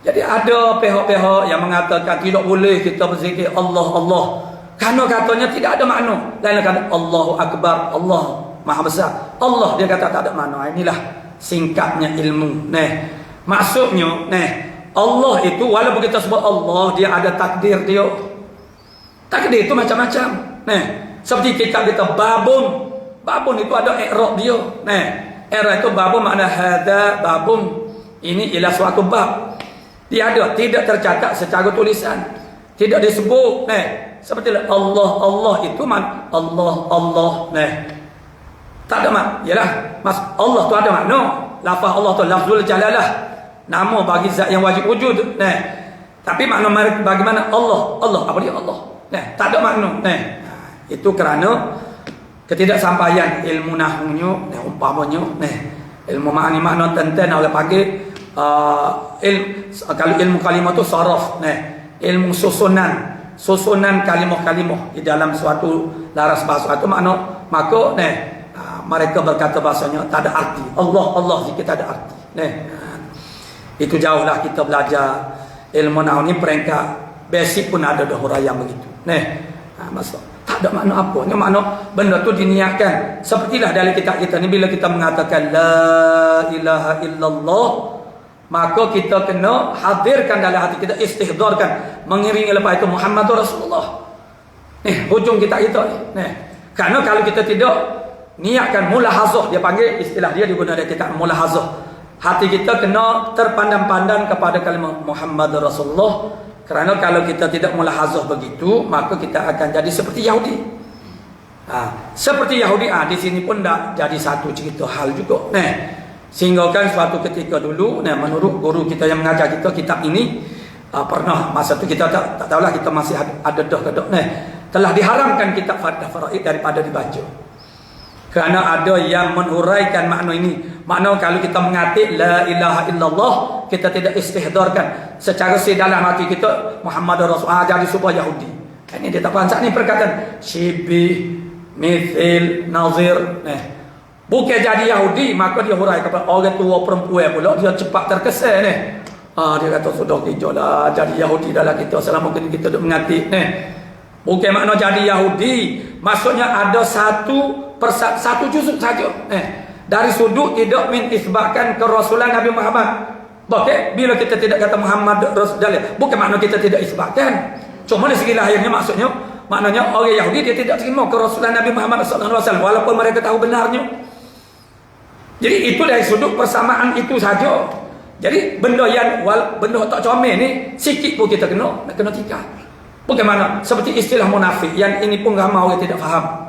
Jadi ada pihak-pihak yang mengatakan tidak boleh kita berzikir Allah. Karena katanya tidak ada makna. Lain kata Allahu Akbar, Allah Maha Besar. Allah dia kata tak ada makna. Inilah singkatnya ilmu. Maksudnya Allah itu walaupun kita sebut Allah, dia ada takdir dia. Takdir itu macam-macam. Seperti kitab kita babun. Babun itu ada i'rab dia. I'rab itu babun makna hadza babun. Ini ialah suatu bab. Dia ada, tidak tercatat secara tulisan, tidak disebut. Seperti Allah itu Allah. Tak ada mak. Yalah, mas Allah tu ada makna. Lafaz Allah tu lafzul jalalah. nama bagi zat yang wajib wujud. Nah, tapi makna bagaimana Allah apa dia Allah? Nah, tak ada makna. Nah, itu kerana ketidaksampaian ilmu nahwunya, umpamanya, ilmu makna tentang oleh panggil kalau ilmu kalimah tu saraf, ilmu susunan kalimah-kalimah di dalam suatu laras bahasa itu makna, maka mereka berkata bahasanya tak ada arti. Allah sikit tak ada arti. Itu jauhlah kita belajar ilmu nahwu ni peringkat basic pun ada dah huraian begitu. Maksud tak ada makna apa. Ni makna benda tu diniatkan. Sepertilah dalam kitab kita ni bila kita mengatakan la ilaha illallah, maka kita kena hadirkan dalam hati kita, istihdarkan, mengiringi lepas itu Muhammadur Rasulullah. Hujung kitab kita ni. Kerana kalau kita tidak niatkan mulahazah, dia panggil istilah dia digunakan dalam kitab mulahazah. Hati kita kena terpandang-pandang kepada kalimah Muhammad Rasulullah. Kerana kalau kita tidak mulahazah begitu, maka kita akan jadi seperti Yahudi. Seperti Yahudi, di sini pun dah jadi satu cerita hal juga. Sehingga kan suatu ketika dulu, menurut guru kita yang mengajar kita kitab ini, pernah masa tu kita tak tahulah, kita masih ada dah telah diharamkan kitab faraid daripada dibaca. Kerana ada yang menhuraikan makna ini. Makna kalau kita mengatik la ilaha illallah, kita tidak istihdarkan secara dalam hati kita Muhammad Rasulullah, jadi supaya Yahudi. Ini dia tak faham ni perkataan syibih, mithil, nazir. Bukan jadi Yahudi, maka dia hurai kepada orang tua perempuan pula, dia cepat terkesan dia kata sudah lah jadi Yahudi dalam kita selama kita duduk mengatik. Bukan makna jadi Yahudi, maksudnya ada satu juzuk saja. Dari sudut tidak mengisbatkan kerasulan Nabi Muhammad. Okey, bila kita tidak kata Muhammad Rasulullah, bukan makna kita tidak isbatkan. Cuma dari segi lahirnya maknanya orang Yahudi dia tidak terima kerasulan Nabi Muhammad sallallahu alaihi wasallam walaupun mereka tahu benarnya. Jadi itu dari sudut persamaan itu saja. Jadi benda tak comel ni sikit pun kita kena tinggal. Bagaimana? Seperti istilah munafik yang ini pun ramai orang tidak faham.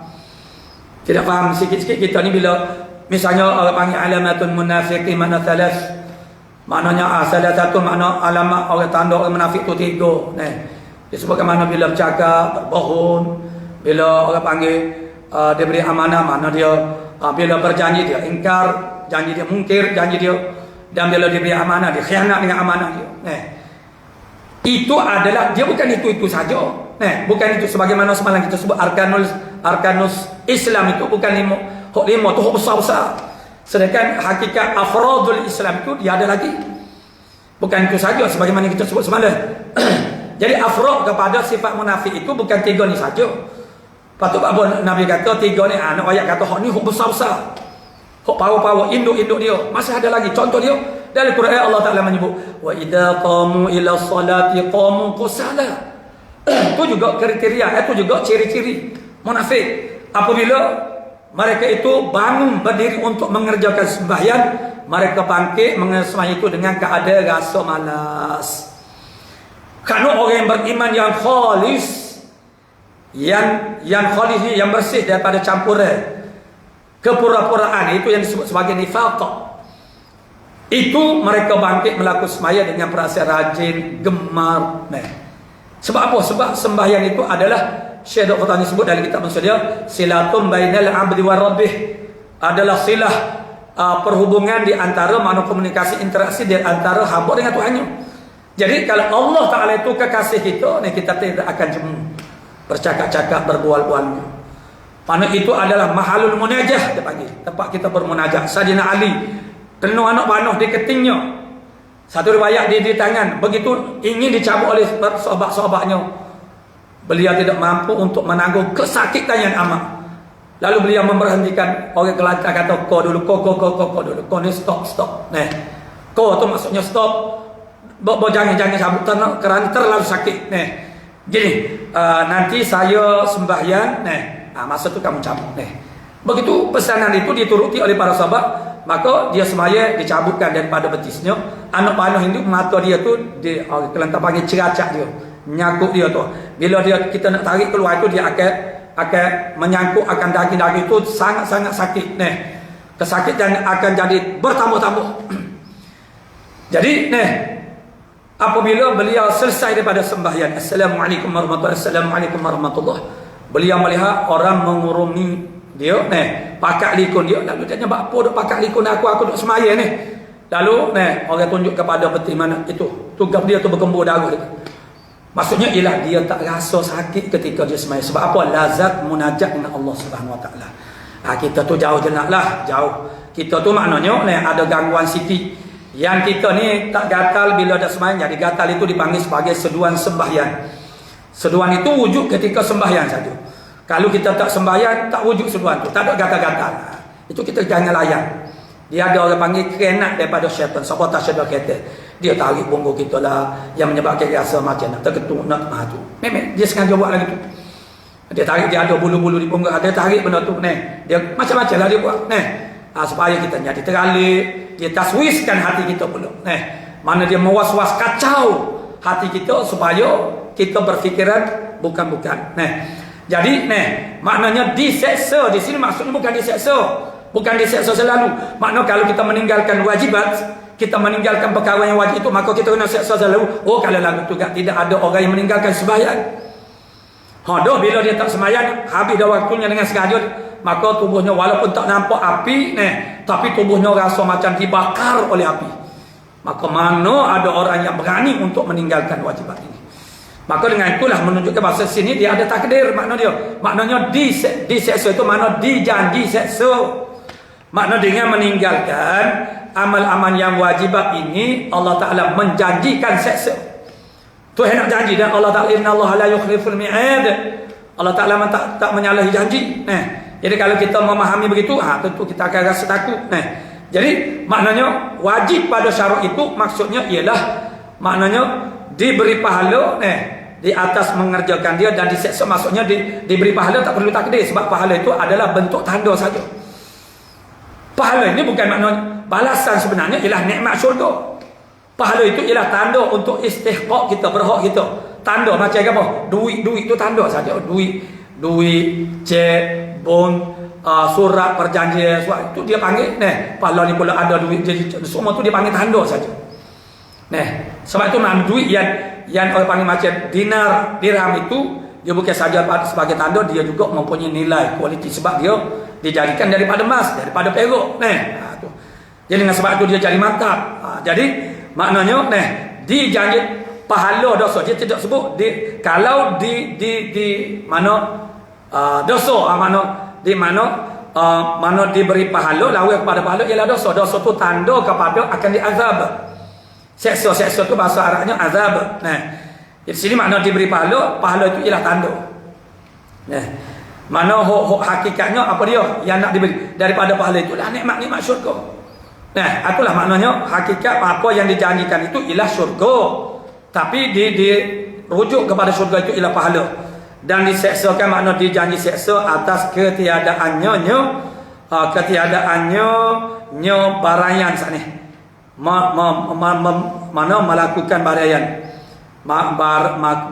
Tidak faham sikit-sikit kita ni bila misalnya orang panggil alamatun munafiqin makna thalas. Maknanya salah satu makna alamat orang tanda orang munafik tu 3. Disebutkan mana bila bercakap, berbohong, bila orang panggil dia beri amanah, mana dia bila berjanji dia ingkar, janji dia mungkir, janji dia, dan bila dia beri amanah dia khianat dengan amanah dia. Itu adalah dia bukan itu saja. Bukan itu sebagaimana semalam kita sebut arkanus Islam itu bukan 5 tu hak besar-besar. Sedangkan hakikat afradul Islam itu dia ada lagi. Bukan itu saja sebagaimana kita sebut semalam. Jadi afrad kepada sifat munafik itu bukan 3 ni saja. Patut apa Nabi kata 3 ni, nak ayat kata hak ni hak besar-besar. Hak power-power induk-induk dia. Masih ada lagi contoh dia. Dalam Quran Allah Taala menyebut wa idza qamu ila salati qamu qusala. Itu juga kriteria, itu juga ciri-ciri munafik. Apabila mereka itu bangun berdiri untuk mengerjakan sembahyang, mereka bangkit mengerjakan itu dengan keadaan rasa malas. Kerana orang yang beriman yang khalis, yang khalis ni yang bersih daripada campuran kepura-puraan, itu yang disebut sebagai nifaq. Itu mereka bangkit melakukan sembahyang dengan perasaan rajin, gemar. Sebab apa? Sebab sembahyang itu adalah Syekh Dr. Tani sebut dalam kitab dia, silatum bainal abdi wa rabbih, adalah silah perhubungan di antara makna komunikasi interaksi di antara hamba dengan Tuhannya. Jadi kalau Allah Taala itu kekasih kita, kita tidak akan jemu bercakap-cakap, berbual-bualnya. Mana itu adalah mahalul munajah, dia panggil tempat kita bermunajat. Sayyidina Ali penuh anak panah di ketingnya. Satu riwayat di tangan, begitu ingin dicabut oleh sahabat-sahabatnya, beliau tidak mampu untuk menanggung kesakitan yang amat. Lalu beliau memberhentikan orang kelantar, kata kau dulu, kau dulu, kau ni stop. Kau tu maksudnya stop. Jangan cabut kerana terlalu sakit. Gini, nanti saya sembahyang, masa tu kamu cabut. Begitu pesanan itu dituruti oleh para sahabat, maka dia sembahyang dicabutkan daripada betisnya. Anak panah hidup mata dia tu dia kelantar panggil ceracak dia, nyangkut dia tu. Bila kita nak tarik keluar itu, dia akan menyangkut akan daging-daging itu sangat-sangat sakit. Kesakitan akan jadi bertambah-tambah. Jadi apabila beliau selesai daripada sembahyang, Assalamualaikum warahmatullahi wabarakatuh, Assalamualaikum warahmatullahi, beliau melihat orang mengurungi dia, pakat likun dia. Lalu dia tanya, apa duk pakat likun aku duk semaya ni. Lalu orang tunjuk kepada peti mana itu, tunggap dia tu berkembur darah. Maksudnya ialah dia tak rasa sakit ketika dia semaya. Sebab apa? Lazat munajat dengan Allah Subhanahu Wa Taala. Kita tu jauh jenaklah, jauh. Kita tu maknanya ada gangguan sikit. Yang kita ni tak gatal bila ada sembahyang. Jadi gatal itu dipanggil sebagai seduhan sembahyang. Seduhan itu wujud ketika sembahyang saja. Kalau kita tak sembahyang, tak wujud seduhan tu, tak ada gatal-gatal. Itu kita jangan layan. Dia ada orang panggil kerenat daripada syaitan. Siapa tak syaitan kata, dia tarik punggung kita lah, yang menyebabkan rasa macam nak terketuk, nak tu. Memang dia sengaja buat lagi tu. Dia tarik, dia ada bulu-bulu di punggung, dia tarik benda tu. Dia macam-macam lah dia buat. Supaya kita jadi teralik, dia taswiskan hati kita pula. Mana dia mewas-was kacau hati kita supaya kita berfikiran bukan-bukan. Jadi maknanya diseksa di sini maksudnya bukan diseksa, bukan diseksa selalu. Maknanya kalau kita meninggalkan wajibat, kita meninggalkan perkara yang wajib itu, maka kita kena seksa selalu. Oh, kalau lagu tu tidak ada orang yang meninggalkan sembahyang. Bila dia tak sembahyang, habis dah waktunya dengan sengaja, maka tubuhnya walaupun tak nampak api, tapi tubuhnya rasa macam dibakar oleh api. Maka mana ada orang yang berani untuk meninggalkan wajibat ini. Maka dengan itulah menunjukkan bahasa sini dia ada takdir makna dia. Maknanya diseksa itu makna dijanji seksa. Makna dengan meninggalkan amal-amal yang wajibat ini, Allah Ta'ala menjanjikan seksa. Tuhan nak janji dan Allah Ta'ala, innallaha la yukhliful mi'ad. Allah Ta'ala tak menyalahi janji. Jadi kalau kita memahami begitu, tentu kita akan rasa takut. Jadi maknanya wajib pada syarat itu maksudnya ialah maknanya diberi pahala di atas mengerjakan dia, dan diseksa maksudnya diberi pahala tak perlu takdir, sebab pahala itu adalah bentuk tanda saja. Pahala ini bukan makna balasan, sebenarnya ialah nikmat syurga. Pahala itu ialah tanda untuk istihqaq kita, berhak kita. Tanda macam apa? Duit itu tanda saja. Duit, cek, bon, surat perjanjian, itu dia panggil pahala ni pula ada duit, jadi semua tu dia panggil tanda saja. Sebab itu makna duit yang orang panggil macam dinar, dirham itu dia bukan saja sebagai tanda, dia juga mempunyai nilai kualiti, sebab dia dijadikan daripada emas, daripada perak. Jadi dengan sebab itu dia jadi mantap. Jadi maknanya dijanji pahala dosa. Dia tidak sebut kalau di mana dosa, mana diberi pahala, lawan kepada pahala ialah dosa. Dosa tu tanda kepada akan diazab. Seksa tu bahasa Arabnya azab. Di sini makna diberi pahala itu ialah tanda. Mana hakikatnya apa dia yang nak diberi daripada pahala itulah nikmat syurga. Itulah maknanya hakikat apa yang dijanjikan itu ialah syurga, tapi dirujuk kepada syurga itu ialah pahala. Dan diseksakan makna dijanji seksa atas ketiadaannya barayan sana. Mana melakukan barayan,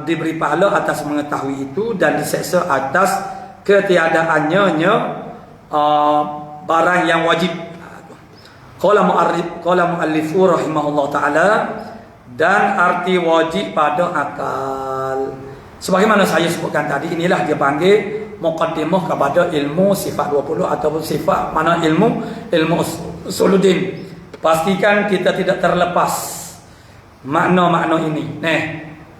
diberi pahala atas mengetahui itu, dan diseksa atas ketiadaannya barang yang wajib. Qala mu'allifu rahimahullah ta'ala, dan arti wajib pada akal. Sebagaimana saya sebutkan tadi, inilah dia panggil muqaddimah kepada ilmu sifat 20 ataupun sifat mana ilmu usuluddin. Pastikan kita tidak terlepas makna-makna ini.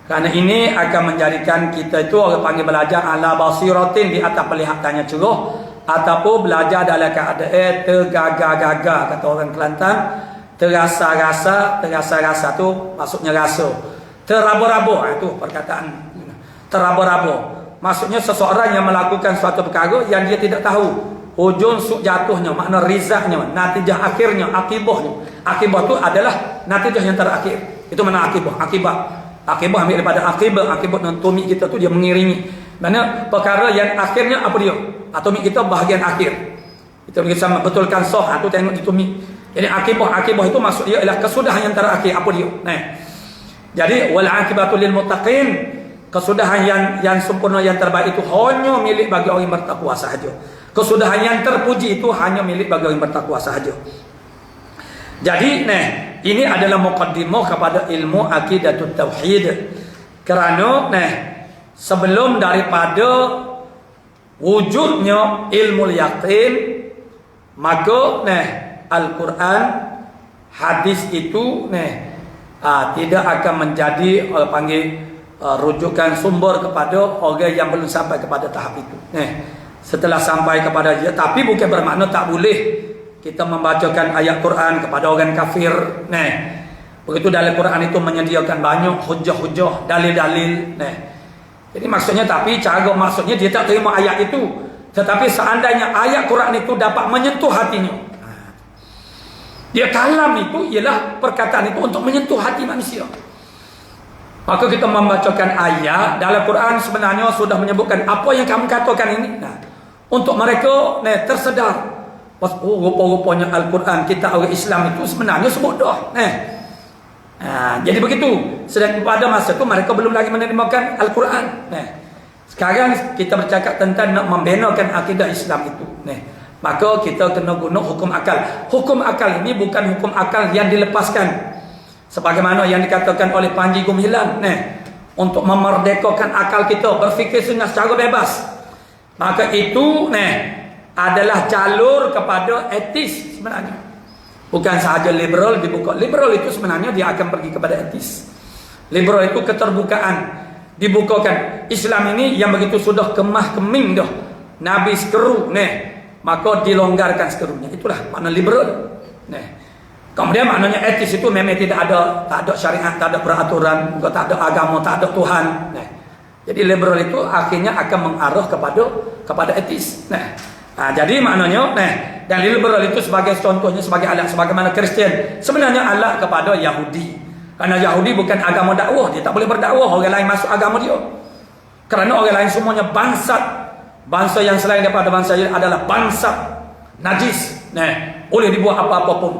Kerana ini akan menjadikan kita itu orang panggil belajar ala basiratin, di atas pelihatannya cerah, ataupun belajar dalam keadaan tergagah-gagah, kata orang Kelantan. Terasa-rasa tu maksudnya rasa. Teraba-raba, itu perkataan. Teraba-raba maksudnya seseorang yang melakukan suatu perkara yang dia tidak tahu hujung jatuhnya, makna rizahnya, natijah akhirnya, akibahnya. Akibah tu adalah natijah yang terakhir. Itu mana akibah. Akibah ambil daripada akibat tumit kita tu dia mengiringi. Mana perkara yang akhirnya apa dia? Atomik kita bahagian akhir. Kita bisa betulkan soh, tu tengok di tumit. Jadi akibah itu maksud dia ialah kesudahan yang terakhir, apa dia? Jadi wal akibatu lil muttaqin, kesudahan yang sempurna, yang terbaik itu hanya milik bagi orang yang bertakwa sahaja. Kesudahan yang terpuji itu hanya milik bagi orang yang bertakwa sahaja. Jadi ini adalah muqaddimah kepada ilmu akidatut tauhid. Kerana sebelum daripada wujudnya ilmu yakin, maka Al-Quran, hadis itu tidak akan menjadi rujukan sumber kepada orang yang belum sampai kepada tahap itu. Setelah sampai kepada dia, tapi bukan bermakna tak boleh kita membacakan ayat Quran kepada orang kafir. Begitu dalam Quran itu menyediakan banyak hujah-hujah, dalil-dalil. Jadi maksudnya, tapi cara maksudnya dia tak terima ayat itu. Tetapi seandainya ayat Quran itu dapat menyentuh hatinya, dia kalam itu ialah perkataan itu untuk menyentuh hati manusia. Maka kita membacakan ayat dalam Quran sebenarnya sudah menyebutkan apa yang kamu katakan ini. Untuk mereka tersedar. Rupa-rupanya Al-Quran kita orang Islam itu sebenarnya sebodoh. Jadi begitu. Sedang pada masa itu mereka belum lagi menerimakan Al-Quran. Sekarang kita bercakap tentang nak membenarkan akidah Islam itu. Maka kita kena guna hukum akal. Hukum akal ini bukan hukum akal yang dilepaskan, sebagaimana yang dikatakan oleh Panji Gumilang, untuk memerdekakan akal kita berfikir secara bebas. Maka itu adalah jalur kepada etis sebenarnya. Bukan sahaja liberal dibuka. Liberal itu sebenarnya dia akan pergi kepada etis. Liberal itu keterbukaan, dibukakan. Islam ini yang begitu sudah kemah keming dah, Nabi sekeru, maka dilonggarkan sekerunya. Itulah makna liberal. Kemudian maknanya etis itu memang tak ada syariat, tak ada peraturan, tak ada agama, tak ada Tuhan. Jadi liberal itu akhirnya akan mengarah kepada etis. Jadi maknanya dan liberal itu sebagai contohnya, sebagai alat, sebagaimana Kristian sebenarnya alat kepada Yahudi. Karena Yahudi bukan agama dakwah, dia tak boleh berdakwah orang lain masuk agama dia. Kerana orang lain semuanya bangsa yang selain daripada bangsa dia adalah bangsa najis. Boleh dibuat apa-apa pun.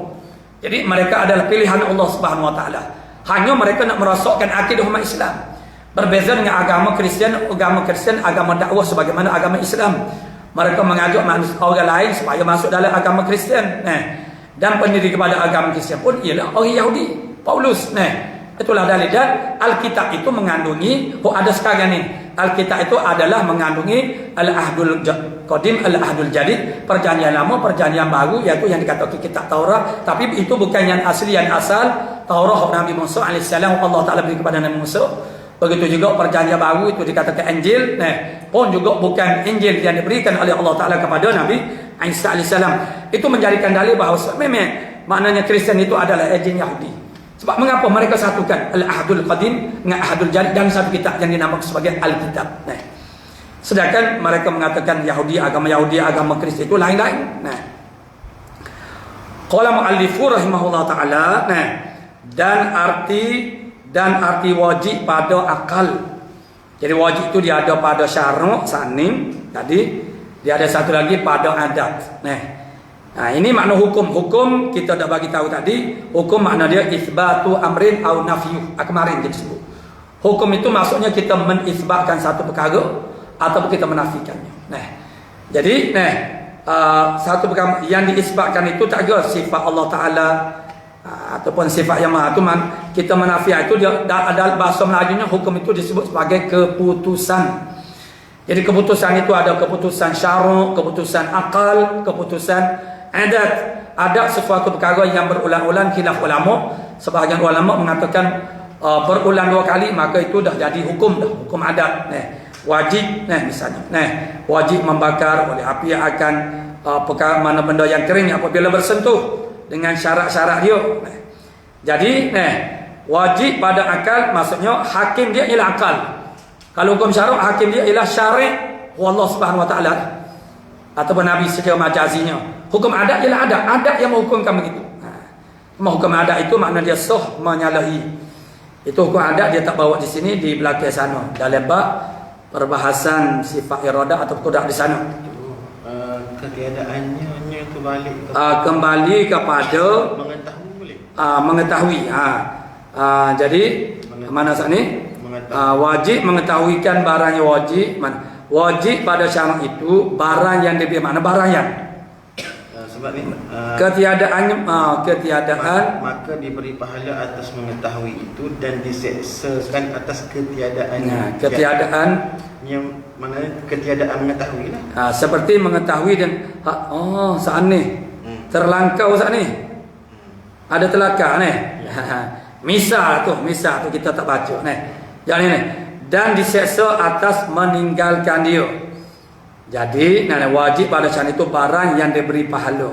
Jadi mereka adalah pilihan Allah Subhanahu Wa Taala. Hanya mereka nak merosakkan akidah umat Islam. Berbeza dengan agama Kristian, agama dakwah sebagaimana agama Islam. Mereka mengajak orang lain supaya masuk dalam agama Kristian. Dan pendiri kepada agama Kristian pun ialah orang Yahudi, Paulus. Itulah dalil. Dan Alkitab itu mengandungi, ada sekarang ni, Alkitab itu adalah mengandungi Al-Ahdul Qadim, Al-Ahdul Jadid, perjanjian lama, perjanjian baru, iaitu yang dikatakan kitab Taurat. Tapi itu bukan yang asli, yang asal Taurat Nabi Musa AS, Allah Ta'ala beri kepada Nabi Musa. Begitu juga perjanjian baru itu dikatakan Injil, pun juga bukan Injil yang diberikan oleh Allah Ta'ala kepada Nabi Isa AS. Itu menjadikan dalil bahawa memang maknanya Kristian itu adalah ejen Yahudi. Sebab mengapa mereka satukan Al-Ahdul Qadim dengan Ahdul Jadid dalam satu kitab yang dinamakan sebagai Alkitab. Sedangkan mereka mengatakan agama Kristian itu lain-lain. Qala mu'allifu rahimahullah ta'ala, dan arti wajib pada akal. Jadi wajib itu dia ada pada syarak saning tadi, dia ada satu lagi pada adat. Ini makna hukum. Hukum kita dah bagi tahu tadi. Hukum makna dia isbatu amrin au nafyu. Kemarin kita sebut. Hukum itu maksudnya kita menisbatkan satu perkara atau kita menafikannya. Jadi satu perkara yang diisbatkan itu tak ada sifat Allah Taala ataupun sifat yang maha tu, kita menafikan itu dia ada bahasa Melajunya hukum itu disebut sebagai keputusan. Jadi keputusan itu ada keputusan syarak, keputusan akal, keputusan adat. Ada sesuatu perkara yang berulang-ulang, khilaf ulama. Sebahagian ulama mengatakan berulang 2 kali maka itu dah jadi hukum dah, hukum adat. Wajib misalnya. Wajib membakar oleh api yang akan perkara mana benda yang kering apabila bersentuh dengan syarat-syarat dia. Jadi wajib pada akal maksudnya hakim dia ialah akal. Kalau hukum syarak, hakim dia ialah syariat Allah Subhanahu Wa Taala ataupun Nabi secara majazinya. Hukum adat ialah adat yang menghukumkan begitu. Hukum adat itu makna dia sah menyalahi. Itu hukum adat dia tak bawa di sini, di belakang sana dalam bab perbahasan sifat iradah atau qudrat di sana. Ketiadaannya kembali kepada mengetahui. Jadi mana saat ini wajib mengetahuikan barang yang wajib. Wajib pada syarak itu barang yang diberi, mana barang yang sebab ni ketiadaannya ketiadaan maka diberi pahala atas mengetahui itu dan diseksakan atas ketiadaannya. Ketiadaan yang mana ketiadaan mengetahui lah. Seperti mengetahui dan saat ni terlangkau saat ni ada telaka ni. Misal tu kita tak baca ni. Yang ni dan diseksa atas meninggalkan dia. Jadi wajib pada syarat itu barang yang diberi pahala.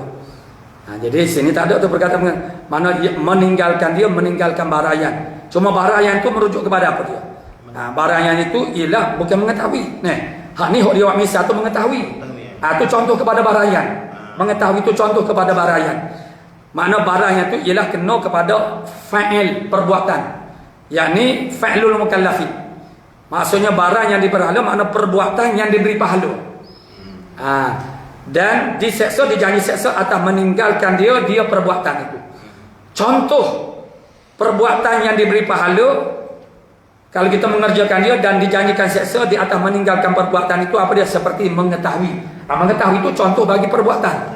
Jadi sini tak ada tu perkataan mana meninggalkan dia, meninggalkan barayan. Cuma barayan itu merujuk kepada apa dia? Barayan itu ialah bukan mengetahui. Hak ni hok dia buat misal tu mengetahui. Tu contoh kepada barayan. Mengetahui itu contoh kepada barayan. Makna barayan itu ialah kena kepada fa'il perbuatan. Yakni fa'lul mukallafin. Maksudnya barang yang diberi pahala makna perbuatan yang diberi pahala. Dan diseksa, dijanji seksa atas meninggalkan dia perbuatan itu. Contoh perbuatan yang diberi pahala kalau kita mengerjakan dia dan dijanjikan seksa di atas meninggalkan perbuatan itu apa dia? Seperti mengetahui. Mengetahui itu contoh bagi perbuatan.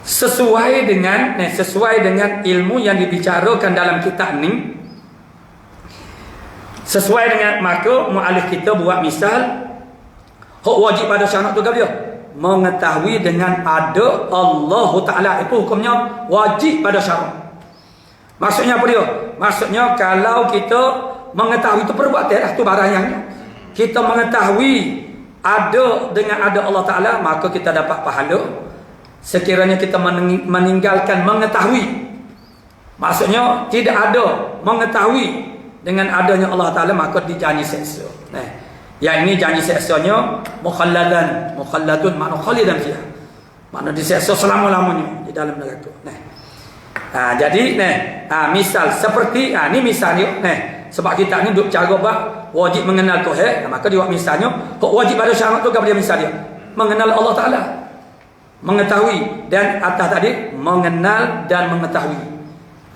Sesuai dengan ilmu yang dibicarakan dalam kitab ni. Sesuai dengan maka mu'alif kita buat misal hak wajib pada syarat tu dia mengetahui dengan ada Allah Ta'ala itu hukumnya wajib pada syarat. Maksudnya apa dia? Maksudnya kalau kita mengetahui itu perbuatan itu barang yang kita mengetahui ada dengan ada Allah Ta'ala maka kita dapat pahala. Sekiranya kita meninggalkan mengetahui, maksudnya tidak ada mengetahui dengan adanya Allah Ta'ala maka dijanji seksa. Yang ini janji seksanya mukhalladun makna khalidan fiha. Makna diseksa selama-lamanya di dalam neraka. Jadi misal seperti ni misalnya sebab kita ni duk cara bab wajib mengenal Tuhan, maka dia buat misalnya kok wajib pada syarat tu apa dia misal dia? Mengenal Allah Taala. Mengetahui dan atas tadi mengenal dan mengetahui.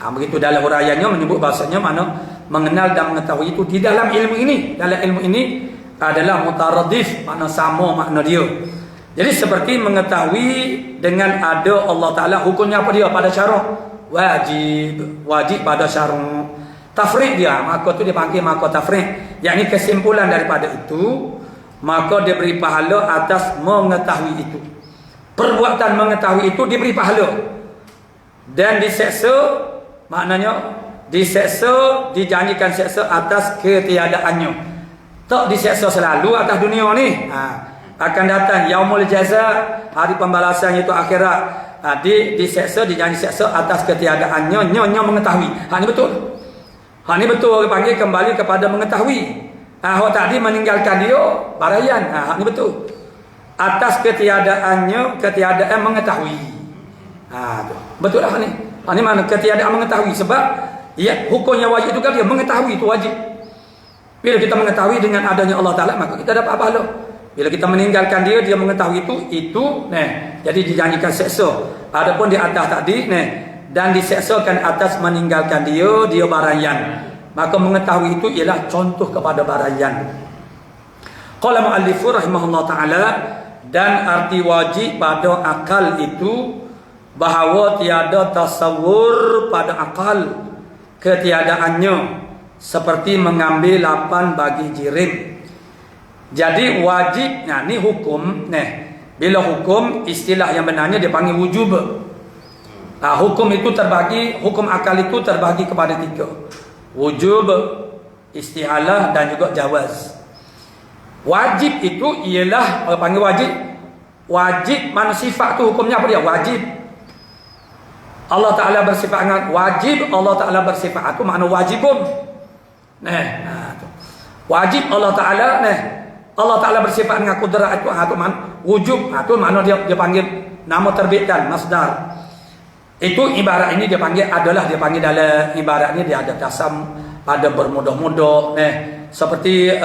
Begitu dalam huraiannya menyebut bahasanya mana mengenal dan mengetahui itu di dalam ilmu ini. Dalam ilmu ini adalah mutaradif, makna sama makna dia. Jadi seperti mengetahui dengan ada Allah Ta'ala hukumnya apa dia pada syarat wajib pada syarat tafriq dia, maka tu dia panggil maka tafriq, yakni kesimpulan daripada itu maka dia beri pahala atas mengetahui itu. Perbuatan mengetahui itu diberi pahala dan diseksa, maknanya diseksa, dijanjikan seksa atas ketiadaannya. Tak diseksa selalu atas dunia ni. Akan datang yaumul jaza, hari pembalasan iaitu akhirat. Diseksa, dijanji seksa atas ketiadaannya, nyonya mengetahui. Ni betul. Ni betul panggil kembali kepada mengetahui. Hak tadi meninggalkan dia barayan. Ni betul. Atas ketiadaannya, ketiadaan mengetahui. Betul lah ni. Ni mana ketiadaan mengetahui sebab hukumnya wajib itu kan dia mengetahui itu wajib. Bila kita mengetahui dengan adanya Allah Ta'ala maka kita dapat pahala. Bila kita meninggalkan dia mengetahui itu jadi dijanjikan seksa. Adapun di atas tadi dan diseksakan atas meninggalkan dia barayan. Maka mengetahui itu ialah contoh kepada barayan. Qala mu'allifu rahimahullah ta'ala, dan arti wajib pada akal itu bahawa tiada tasawur pada akal ketiadaannya seperti mengambil lapan bagi jirim. Jadi wajib, ni hukum. Bila hukum, istilah yang benarnya dia panggil wujub. Hukum itu terbagi, hukum akal itu terbagi kepada 3. Wujub, istihalah dan juga jawaz. Wajib itu ialah panggil wajib. Wajib mana sifat tu hukumnya apa dia? Wajib. Allah Ta'ala bersifat dengan wajib, Allah Ta'ala bersifat itu makna wajibun. Wajib Allah Ta'ala Allah Ta'ala bersifat dengan kudrat itu wujub. Itu makna dia panggil nama terbitkan masdar. Itu ibarat ini dia panggil dia panggil dalam ibarat ini dia ada tasam, ada bermudah-mudah seperti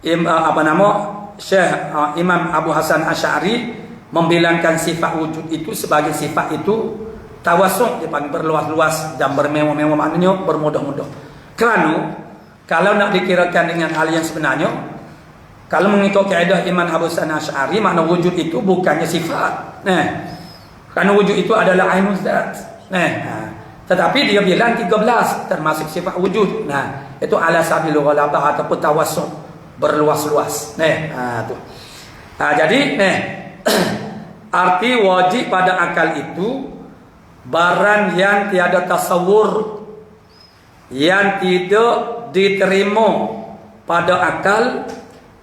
Syekh Imam Abu Hasan Asy'ari membilangkan sifat wujud itu sebagai sifat itu tawasuk, dia panggil berluas-luas dan bermewah-mewah, maknanya bermudah-mudah. Kerana kalau nak dikirakan dengan hal yang sebenarnya, Kalau mengikut kaedah Imam Abu Hasan Asy'ari, makna wujud itu bukannya sifat. Karena wujud itu adalah ainul zat. Tetapi dia bilang 13 termasuk sifat wujud. Itu ala sabil ghalabah ataupun tawassul, berluas-luas. Tu. Jadi arti wajib pada akal itu barang yang tiada tasawur, yang tidak diterima pada akal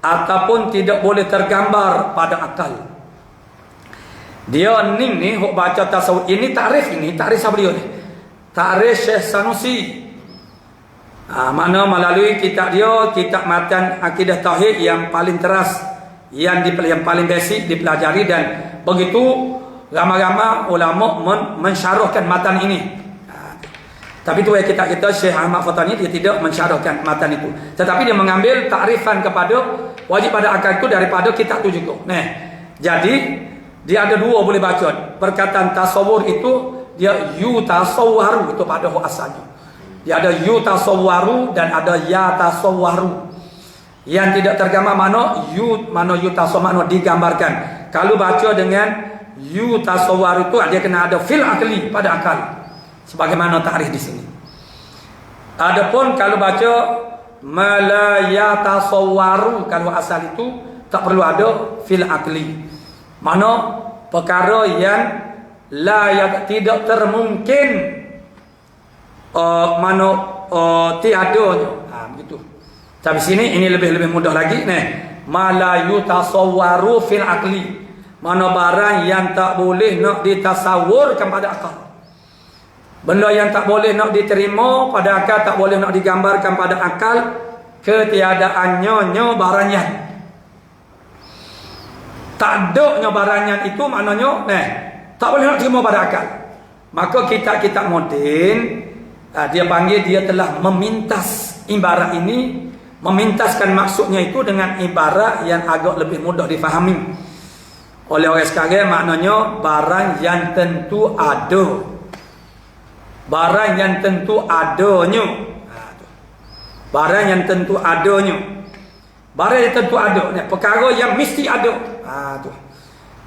ataupun tidak boleh tergambar pada akal. Dia ni hok baca tasawuf ini takrif siapa dia ni? Takrif Syekh Sanusi. Mana melalui kitab dia, kitab matan akidah tauhid yang paling teras, yang paling basic dipelajari, dan begitu ramai-ramai ulama mensyarahkan matan ini. Tapi tu kita Syekh Ahmad Fatani dia tidak mensyarahkan matan itu, tetapi dia mengambil takrifan kepada wajib pada akal itu daripada kitab tu juga. Jadi dia ada dua boleh baca. Perkataan tasawur itu dia yu tasawwaru, itu pada asalnya. Dia ada yu tasawwaru dan ada ya tasawwaru. Yang tidak tergambar mana yu tasawwar, mana digambarkan. Kalau baca dengan yu tasawwaru itu dia kena ada fil akli, pada akal. Sebagaimana takrif di sini. Adapun kalau baca malaya tasawwaru, kalau asal itu tak perlu ada fil akli. Mana perkara yang tidak termungkin tiadanya. Begitu. Tapi sini ini lebih mudah lagi. Malayu tasawwaru fil akli. Mana barang yang tak boleh nak ditasawurkan pada akal. Benda yang tak boleh nak diterima pada akal, tak boleh nak digambarkan pada akal, ketiadaannya barangnya. Tak adanya barangnya itu maknanya tak boleh nak terima pada akal. Maka kitab-kitab moden dia panggil, dia telah memintas ibarat ini, memintaskan maksudnya itu dengan ibarat yang agak lebih mudah difahami oleh orang sekarang. Maknanya barang yang tentu ada, barang yang tentu adanya, barang yang tentu adanya, barang yang tentu ada, perkara yang mesti ada.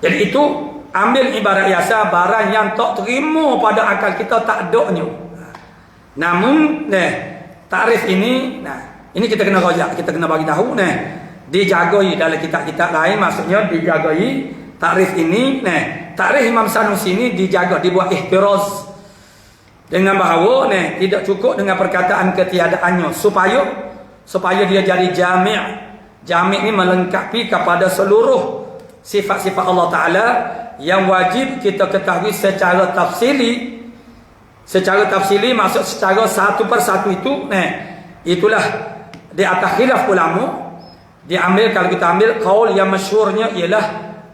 Jadi itu ambil ibarat biasa, barang yang tak terima pada akal kita tak adanya. Namun takrif ini, ini kita kena rojak, kita kena bagi tahu, dijagai dalam kitab-kitab lain, maksudnya dijagai takrif ini. Takrif Imam Sanusi ini dijaga, dibuat ihtiraz dengan bahawa tidak cukup dengan perkataan ketiadaannya, supaya dia jadi jami'. Jami' ini melengkapi kepada seluruh sifat-sifat Allah Ta'ala yang wajib kita ketahui secara tafsili. Secara tafsili maksud secara satu persatu itu. Itulah di atas khilaf ulama. Diambil, kalau kita ambil qaul yang masyhurnya ialah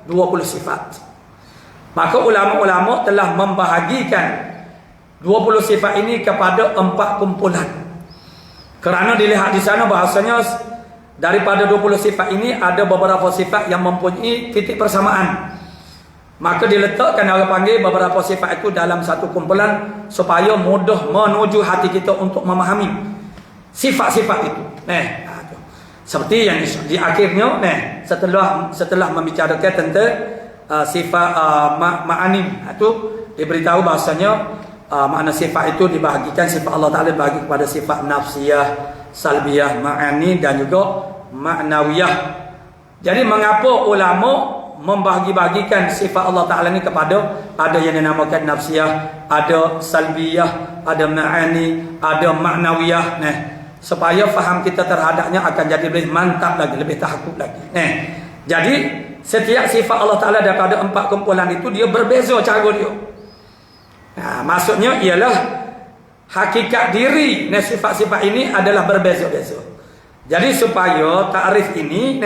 20 sifat. Maka ulama-ulama telah membahagikan 20 sifat ini kepada 4 kumpulan. Kerana dilihat di sana bahasanya daripada 20 sifat ini ada beberapa sifat yang mempunyai titik persamaan. Maka diletakkan, orang panggil beberapa sifat itu dalam satu kumpulan supaya mudah menuju hati kita untuk memahami sifat-sifat itu. Seperti yang di akhirnya setelah membicarakan tentang sifat ma'ani, itu diberitahu bahasanya makna sifat itu dibahagikan, sifat Allah Ta'ala dibagi kepada sifat nafsiyah, salbiyah, ma'ani dan juga ma'nawiyah. Jadi mengapa ulama membagi-bagikan sifat Allah Ta'ala ini kepada, ada yang dinamakan nafsiyah, ada salbiyah, ada ma'ani, ada ma'nawiyah, supaya faham kita terhadapnya akan jadi lebih mantap lagi, lebih tahakuk lagi. Jadi setiap sifat Allah Ta'ala daripada 4 kumpulan itu dia berbeza cara dia. Maksudnya ialah hakikat diri sifat-sifat ini adalah berbeza-beza. Jadi supaya takrif ini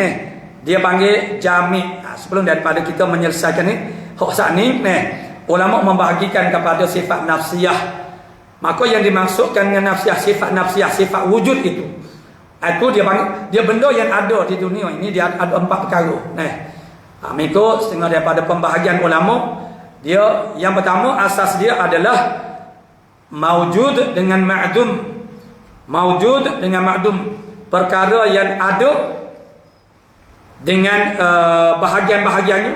dia panggil jami'. Sebelum daripada kita menyelesaikan ni, ulama membahagikan kepada sifat nafsiyah. Maka yang dimaksudkan dengan nafsiyah, sifat wujud itu dia panggil, dia benda yang ada di dunia ini, dia ada 4 perkara. Mengikut setengah daripada pembahagian ulama, dia yang pertama asas dia adalah maujud dengan ma'dum. Maujud dengan ma'dum, perkara yang ada dengan bahagian-bahagiannya.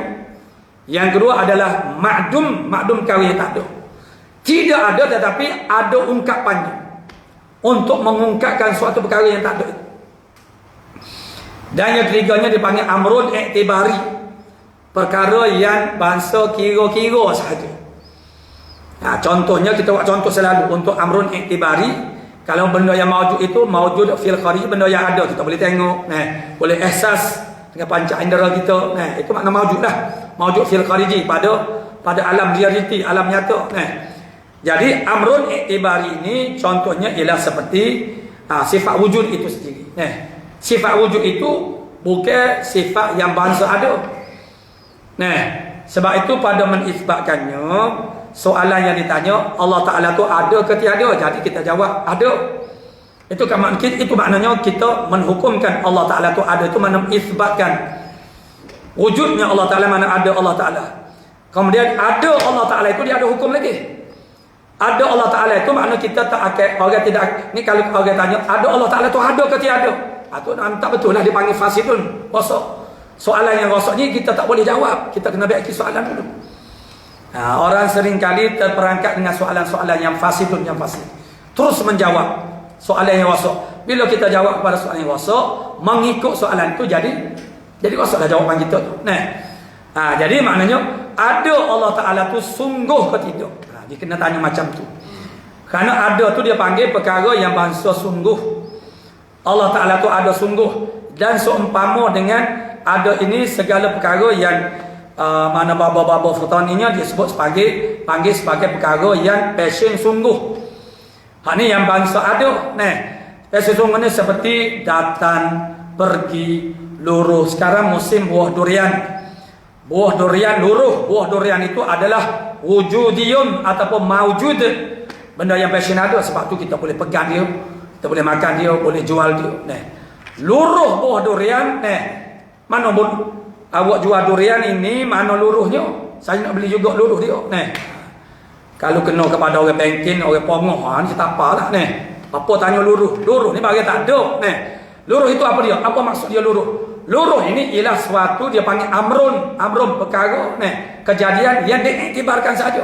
Yang kedua adalah ma'dum kahwin yang tak ada. Tidak ada tetapi ada ungkapannya untuk mengungkapkan suatu perkara yang tak ada. Dan yang ketiganya dipanggil amrun iktibari, perkara yang bangsa kira-kira sahaja. Contohnya kita buat contoh selalu untuk amrun iktibari. Kalau benda yang mawjud itu mawjud fil kharij, benda yang ada kita boleh tengok, boleh ihsas dengan panca indera kita, itu makna mawjud lah. Mawjud fil khariji, pada alam realiti, alam nyata. Jadi amrun iktibari ini contohnya ialah seperti sifat wujud itu sendiri. Sifat wujud itu bukan sifat yang bangsa ada. Sebab itu pada menisbatkannya, soalan yang ditanya Allah Ta'ala tu ada ke tiada, jadi kita jawab ada. Itu maknanya kita menghukumkan Allah Ta'ala tu ada, itu makna isbatkan wujudnya Allah Ta'ala, mana ada Allah Ta'ala. Kemudian ada Allah Ta'ala itu dia ada hukum lagi. Ada Allah Ta'ala itu makna kita tak akan orang tidak. Ni kalau orang tanya ada Allah Ta'ala tu ada ke tiada, itu tak betul lah, dipanggil fasidun, rosak. Soalan yang rosak ni kita tak boleh jawab, kita kena bagi soalan dulu. Orang seringkali terperangkap dengan soalan-soalan yang fasidun, yang fasid, terus menjawab soalan yang rosak. Bila kita jawab kepada soalan yang rosak, mengikut soalan itu jadi rosaklah jawapan kita tu. Jadi maknanya ada Allah Ta'ala tu sungguh ke tidak, dia kena tanya macam tu. Kerana ada tu dia panggil perkara yang bangsa sungguh. Allah Ta'ala tu ada sungguh, dan seumpama dengan ada ini segala perkara yang mana baba-baba futaninya disebut panggil sebagai perkara yang passion sungguh. Ni yang bangsa ada. Passion sungguh ni seperti datang, pergi, luruh. Sekarang musim buah durian. Buah durian luruh. Buah durian itu adalah wujudiyun ataupun mawjud. Benda yang passion ada, sebab tu kita boleh pegang dia, kita boleh makan dia, boleh jual dia. Luruh buah durian. Mana awak jual durian ini, mana luruhnya? Saya nak beli juga luruh dia. Kalau kena kepada orang bengkin, orang pongoh, ni tak apalah. Apa tanya luruh? Luruh ni bagi tak ada. Luruh itu apa dia? Apa maksud dia luruh? Luruh ini ialah suatu dia panggil amrun perkara, kejadian yang diiktibarkan saja.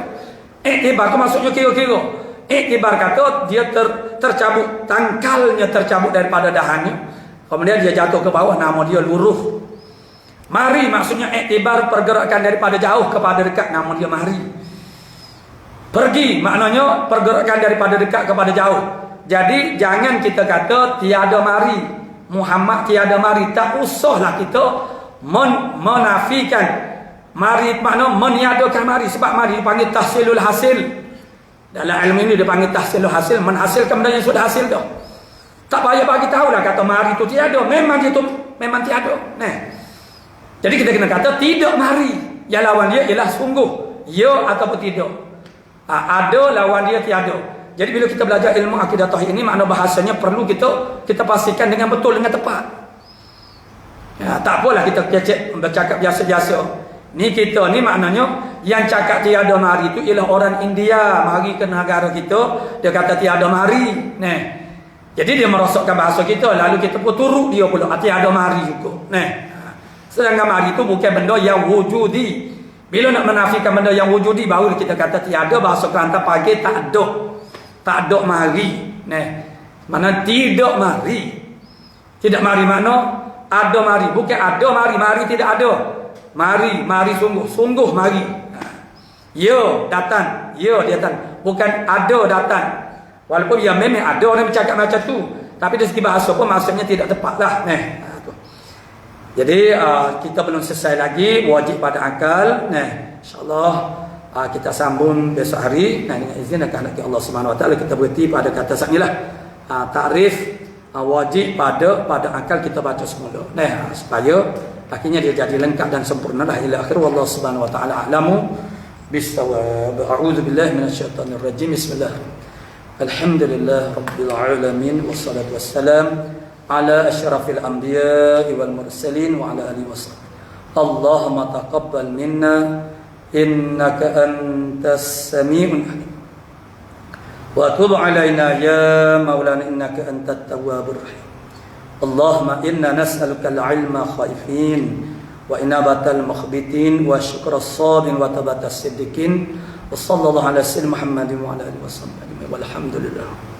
Iktibar itu maksudnya kira-kira. Iktibar kata dia tercabut, tangkalnya tercabut daripada dahannya, kemudian dia jatuh ke bawah, nama dia luruh. Mari maksudnya iktibar pergerakan daripada jauh kepada dekat, nama dia mari. Pergi maknanya pergerakan daripada dekat kepada jauh. Jadi jangan kita kata tiada mari, Muhammad tiada mari. Tak usahlah kita menafikan mari, makna meniadakan mari. Sebab mari dipanggil tahsilul hasil. Dalam ilmu ini dipanggil tahsilul hasil, menghasilkan benda yang sudah hasil dah. Tak payah bagi tahulah kata mari itu tiada. Memang itu memang tiada. Jadi kita kena kata tidak mari. Yang lawan dia ialah sungguh, ya ataupun tidak. Ada lawan dia tiada. Jadi bila kita belajar ilmu akidah tauhid ini, makna bahasanya perlu kita pastikan dengan betul, dengan tepat. Tak apalah kita kecek bercakap biasa-biasa. Ni kita ni maknanya yang cakap tiada mari itu ialah orang India mari ke negara kita, dia kata tiada mari. Jadi dia merosakkan bahasa kita, lalu kita pun turut dia pula tiada mari juga. Sedangkan mari itu bukan benda yang wujudi. Bila nak menafikan benda yang wujudi, baru kita kata tiada. Bahasa Kelantan panggil tak ada. Tak ada mari. Mana tidak mari. Tidak mari makna ada mari. Bukan ada mari, mari tidak ada. Mari sungguh, sungguh mari. Ya datang, ya datang. Bukan ada datang. Walaupun ya memang ada orang bercakap macam tu, tapi dari segi bahasa pun maksudnya tidak tepatlah. Jadi kita belum selesai lagi wajib pada akal. InsyaAllah kita sambung besok hari. Dengan izin dan kehendak Allah Subhanahu Wa Taala, kita berhenti pada kata saknilah takrif wajib pada akal kita baca semula. Supaya akhirnya dia jadi lengkap dan sempurna lah ila akhir. Wallahu Subhanahu Wa Taala a'lamu bis-shawab. A'udzu billahi minasyaitonir rajim. Bismillah. Alhamdulillah rabbil alamin wassalatu wassalam ala asyrafil anbiya'i wal mursalin wa ala alihi wasallam. Allahumma taqabbal minna innaka antas sami'un alim wa tub alaina ya maulana innaka antat tawwabur rahim. Allahumma inna nas'aluka al-ilma khaifin wa inabatal mukhbitin wa syukra as-sabin wa tabatas siddiqin wa sallallahu ala sayyidina Muhammadin wa ala alihi wa sahbihi walhamdulillah.